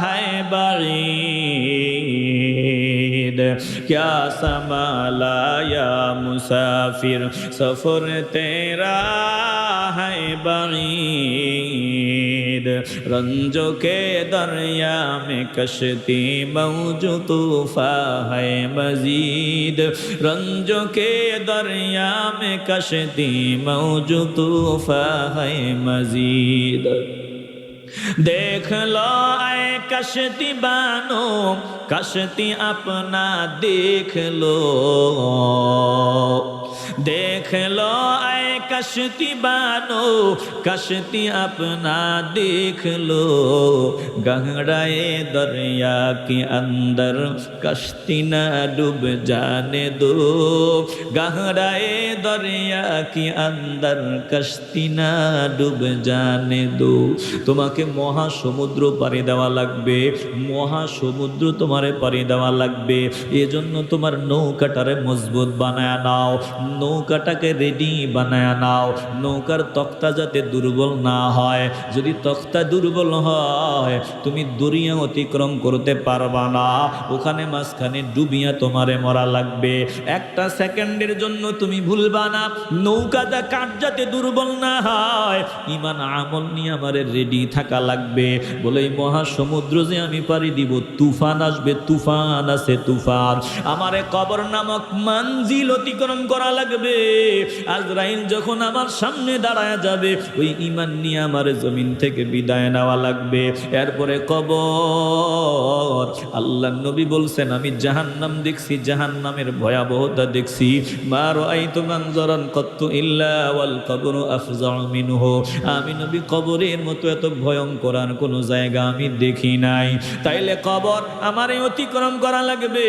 है बईद, क्या संभाला या मुसाफिर सफर तेरा है बईद, रंजों के दरिया में कश्ती मौज तूफा है मजीद, रंजों के दरिया में कश्ती मौज तूफा है मजीद। देख लो ऐ कश्ती बानो, कश्ती अपना देख लो, देख लो ऐ कश्ती बानो, कश्ती अपना देख लो, गहराए दरिया के अंदर कश्ती न डूब जाने दो, गहराए दरिया के अंदर कश्ती न डूब जाने दो। তোমাকে মহাসমুদ্র পাড়ি দেওয়া লাগবে, মহাসমুদ্র তোমারে পাড়ি দেওয়া লাগবে। এজন্য তোমার নৌকাটারে মজবুত বানায় নাও, নৌকাটাকে রেডি বানায় নাও। নৌকার তক্তা যাতে দুর্বল না হয়, যদি তক্তা দুর্বল হয় তুমি দরিয়া অতিক্রম করতে পারবা না, ওখানে মাঝখানে ডুবিয়া তোমারে মরা লাগবে। একটা সেকেন্ডের জন্য তুমি ভুলবা না নৌকাটা কাঠ যাতে দুর্বল না হয়, ইমান আমল নিয়ে আমারে রেডি থাকা লাগবে। বলে এই মহাসমুদ্র যে আমি পাড়ি দিব, তুফান আসবে, তুফান আছে তুফান, আমারে কবর নামক মঞ্জিল অতিক্রম করা লাগবে। আজরাইল যখন আমার সামনে দাঁড়ায় যাবে, ওই ইমান নিয়ে আমার জমিন থেকে বিদায় নেওয়া লাগবে। এরপরে কবর। আল্লাহ নবী বলছেন, আমি জাহান্নাম দেখছি, জাহান্নামের ভয়াবহতা দেখছি। মা রাআইতু মানজারান কত্তু ইল্লা ওয়াল কবরু আফজাউ মিনহু, আমি নবী কবরের মতো এত ভয়ঙ্কর আর কোনো জায়গা আমি দেখি নাই। তাইলে কবর আমারে অতিক্রম করা লাগবে,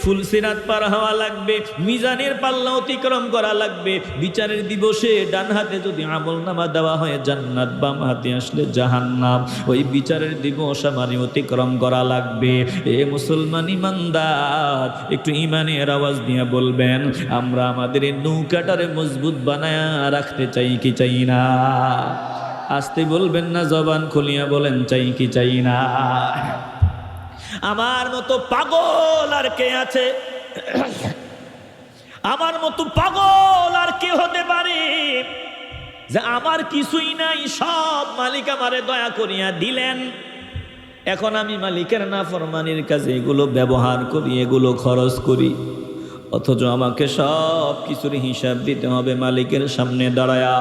ফুলসিরাত পার হওয়া লাগবে, মিজানের পাল্লা অতিক্রম করা লাগবে। বিচারের দিবসে ডান হাতে যদি আমলনামা দেওয়া হয় জান্নাত, বাম হাতে আসলে জাহান্নাম। ওই বিচারের দিবস আমারে অতিক্রম করা লাগবে। এ মুসলমান ইমানদার, একটু ইমানের আওয়াজ দিয়ে বলবেন, আমরা আমাদের এই নৌকাটারে মজবুত বানায় রাখতে চাই কি চাই না? আসতে বলবেন না, জবান খুলিয়া বলেন, চাই কি চাই না? আমার মতো পাগল আর কে আছে? আমার মতো পাগল আর কে হতে পারে যে আমার কিছুই নাই, সব মালিক আমারে দয়া করিয়া দিলেন, এখন আমি মালিকের নাফরমানির কাজে এগুলো ব্যবহার করি, এগুলো খরচ করি, অথচ আমাকে সব কিছুর হিসাব দিতে হবে মালিকের সামনে দাঁড়ায়া।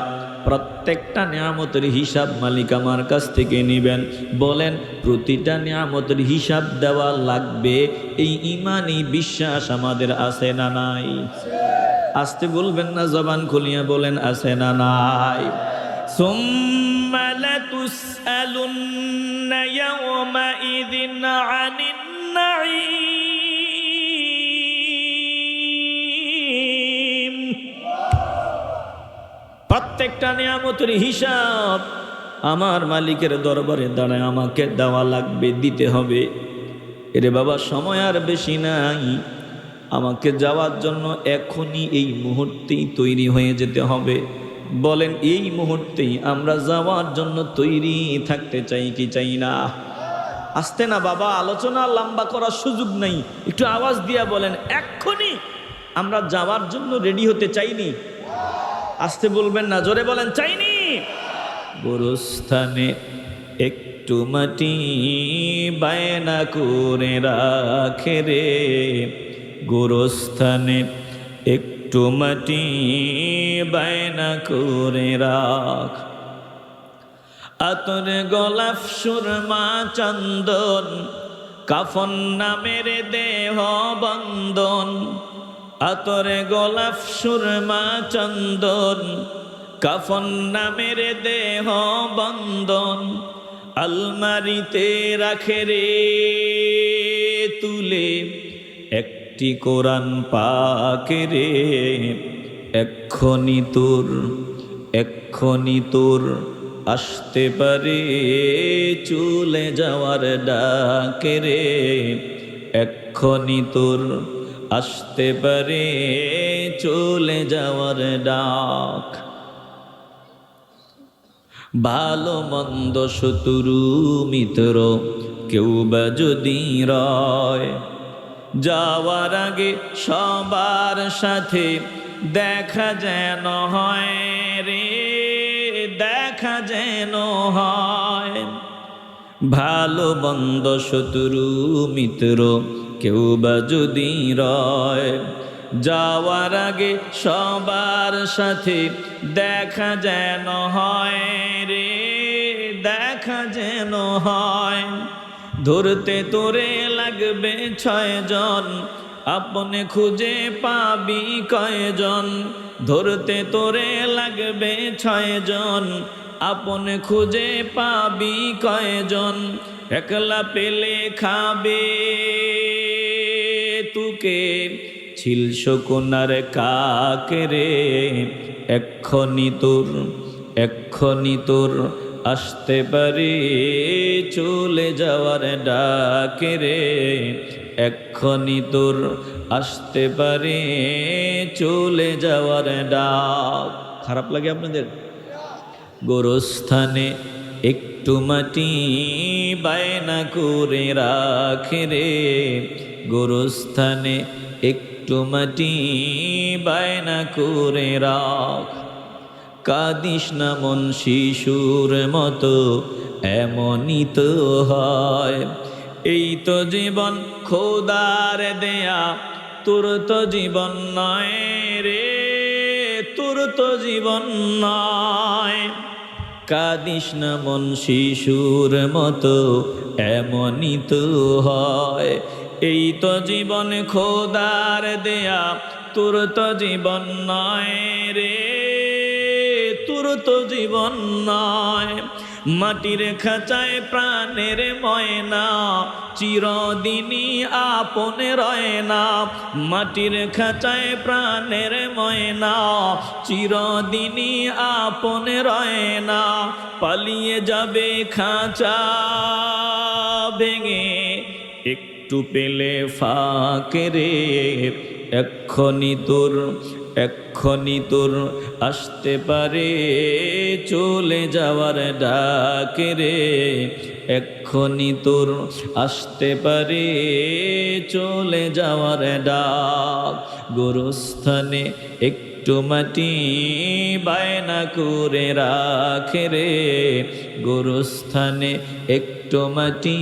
প্রত্যেকটা নিয়ামতের হিসাব মালিক আমার কাছ থেকে নেবেন। বলেন, প্রতিটা নিয়ামতের হিসাব দেওয়া লাগবে, এই ঈমানি বিশ্বাস আমাদের আছে না নাই? আসতে বলবেন না, জবান খুলিয়া বলেন, আছে না নাই? সুম্মা লাতুসআলুন্না ইয়াওমাইযিন আনিন নাঈম, প্রত্যেকটা নিয়ামতের হিসাব আমার মালিকের দরবারে দাঁড়ায় আমাকে দেওয়া লাগবে, দিতে হবে। এরে বাবা, সময় আর বেশি নাই, আমাকে যাওয়ার জন্য এখনই এই মুহূর্তেই তৈরি হয়ে যেতে হবে। বলেন, এই মুহূর্তেই আমরা যাওয়ার জন্য তৈরি থাকতে চাই কি চাই না? আসতে না বাবা, আলোচনা লম্বা করার সুযোগ নাই, একটু আওয়াজ দিয়া বলেন, এক্ষুনি আমরা যাওয়ার জন্য রেডি হতে চাইনি? আসতে বলবেন না, জোরে বলেন, চাইনি। গোরস্থানে একটু মাটি বায়না করে রাখে রে, গোরস্থানে একটু মাটি বায়না করে রাখ। আতর গোলাপ সুরমা চন্দন কাফন নামের দেহ বন্দন, আতর গোলাপ সুরমা চন্দন কাফন নামের দেহ বন্দন, আলমারিতে রাখে রে তুলে একটি কোরআন পাক রে, এক্ষুনি তোর আসতে পারে চলে যাওয়ার ডাক রে, এক্ষুনি তোর আসতে পারে চলে যাওয়ার ডাক। ভালো মন্দ শত্রু মিত্র কেউ বা যদি রয়, যাওয়ার আগে সবার সাথে দেখা যেন হয় রে, দেখা যেন হয়। ভালো মন্দ শত্রু মিত্র কেউ বা যদি রয়, যাওয়ার আগে সবার সাথে দেখা যেন হয় রে, দেখা যেন হয়। ধরতে তোরে লাগবে 6 জন, আপনে খুঁজে পাবি কয়জন? ধরতে তোরে লাগবে 6 জন, আপনে খুঁজে পাবি কয়জন? একলা পেলে খাবে তুকে ছিল শকুনার কাক রে, এক্ষুনি তোর আসতে পারে চলে যাওয়ার ডাক রে, এক্ষুনি তোর আসতে পারে চলে যাওয়ার ডাক। খারাপ লাগে আপনাদের? গোরস্থানে একটু মাটি বায়না করে রাখে রে, গোরস্থানে একটু মাটি বায়না করে রাখ। কাঁদিস না মন শিশুর মতো, এমনই তো হয়। এই তো জীবন খোদার দেয়া, তোর তো জীবন নয় রে, তোর তো জীবন নয়। কাঁদিস না মন শিশুর মতো, এমনই তো হয়। এই তো জীবন খোদার দেয়া, তোর তো জীবন নয় রে, তোর তো জীবন নয়। মাটির খাঁচায় প্রাণের ময়না, চিরদিনই আপন রয় না। মাটির খাঁচায় প্রাণের ময়না, চিরদিনই আপন রয় না। পালিয়ে যাবে খাঁচা ভেঙে, একটু পেলে ফাঁক রে, এক্ষুনি তোর আসতে পারে চলে যাওয়ার ডাক রে, এক্ষুনি তোর আসতে পারে চলে যাওয়ার ডাক। গোরস্থানে একটু মাটি বায়না করে রাখে রে, গোরস্থানে একটু মাটি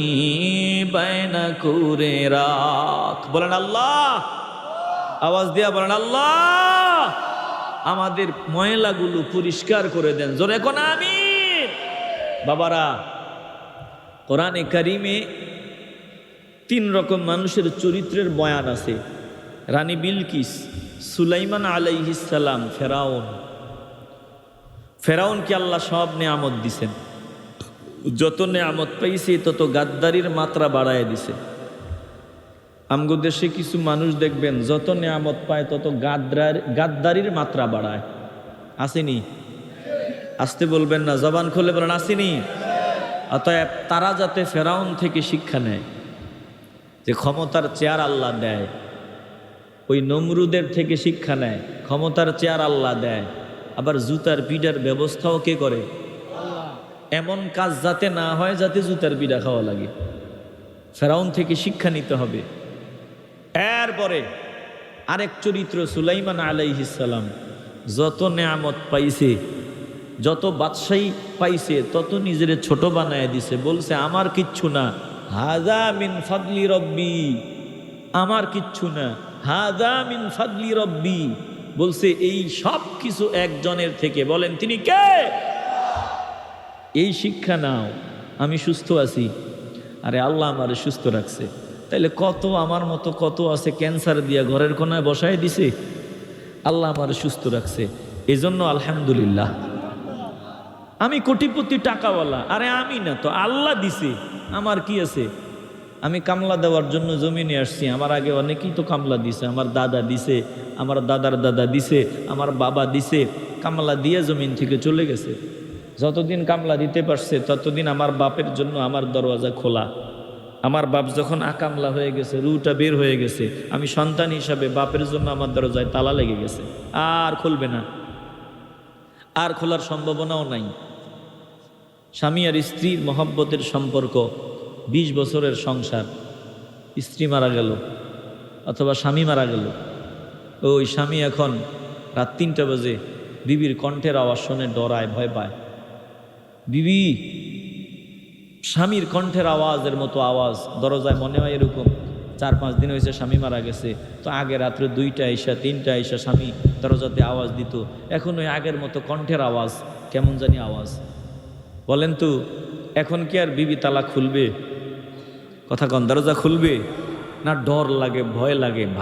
বায়না করে রাখ। বলেন আল্লাহ, আওয়াজ দিয়া বলেন আল্লাহ। আমাদের ময়লাগুলো পরিষ্কার করে দেন, জোরে কোন আমিন। বাবারা, কোরআনে কারিমে 3 রকম মানুষের চরিত্রের বয়ান আছে। রানী বিলকিস, সুলাইমান আলাইহিস সালাম, ফেরাউনকে আল্লাহ সব নেয়ামত দিছেন। যত নেয়ামত পাইছে তত গাদ্দারির মাত্রা বাড়ায় দিছে। আমগো দেশে কিছু মানুষ দেখবেন যত নেয়ামত পায় তত গাদ্দারির মাত্রা বাড়ায়, আসেনি? আসতে বলবেন না, জবান খুলে বলেন আসিনি। অতএব তারা যাতে ফেরাউন থেকে শিক্ষা নেয় যে ক্ষমতার চেয়ার আল্লাহ দেয়, ওই নমরুদের থেকে শিক্ষা নেয় ক্ষমতার চেয়ার আল্লাহ দেয়, আবার জুতার পিঠার ব্যবস্থাও কে করে? এমন কাজ যাতে না হয় যাতে জুতার পিঠা খাওয়া লাগে। ফেরাউন থেকে শিক্ষা নিতে হবে। এরপরে আরেক চরিত্র সুলাইমান আলাইহিস সালাম, যত নেয়ামত পাইছে, যত বাদশাহী পাইছে, তত নিজের ছোট বানায় দিছে। বলছে আমার কিচ্ছু না, হাযা মিন ফাদলি রব্বি, আমার কিচ্ছু না, হাযা মিন ফাদলি রব্বি। বলছে এই সব কিছু একজনের থেকে। বলেন তিনি কে? এই শিক্ষা নাও। আমি সুস্থ আছি, আরে আল্লাহ আমারে সুস্থ রাখছে। তাইলে কত আমার মতো কত আছে ক্যান্সার দিয়া ঘরের কোনায় বসায় দিছে, আল্লাহ আমারে সুস্থ রাখছে, এজন্য আলহামদুলিল্লাহ। আমি কোটিপতি টাকাওয়ালা, আরে আমি না তো, আল্লাহ দিছে, আমার কি আছে? আমি কামলা দেওয়ার জন্য জমিনে আসছি, আমার আগে অনেকেই তো কামলা দিছে, আমার দাদা দিছে, আমার দাদার দাদা দিছে, আমার বাবা দিছে, কামলা দিয়ে জমিন থেকে চলে গেছে। যতদিন কামলা দিতে পারছে ততদিন আমার বাপের জন্য আমার দরওয়াজা খোলা। আমার বাপ যখন আকামলা হয়ে গেছে, রুটা বের হয়ে গেছে, আমি সন্তান হিসাবে বাপের জন্য আমার দরজায় তালা লেগে গেছে, আর খুলবে না, আর খোলার সম্ভাবনাও নাই। স্বামী আর স্ত্রীর মহব্বতের সম্পর্ক, 20 বছরের সংসার, স্ত্রী মারা গেল অথবা স্বামী মারা গেল, ওই স্বামী এখন রাত 3টা বাজে বিবির কণ্ঠের আওয়াজ শুনে ডরায়, ভয় পায়। বিবি স্বামীর কণ্ঠের আওয়াজের মতো আওয়াজ, দরজায় মনে হয় এরকম 4-5 দিন হয়েছে স্বামী মারা গেছে, তো আগে রাত্রে 2টা আইসা 3টা আইসা স্বামী দরজাতে আওয়াজ দিত, এখন ওই আগের মতো কণ্ঠের আওয়াজ, কেমন জানি আওয়াজ। বলেন তো এখন কি আর বিবি তালা খুলবে? কথা কন, দরজা খুলবে না? ডর লাগে, ভয় লাগে, ভালো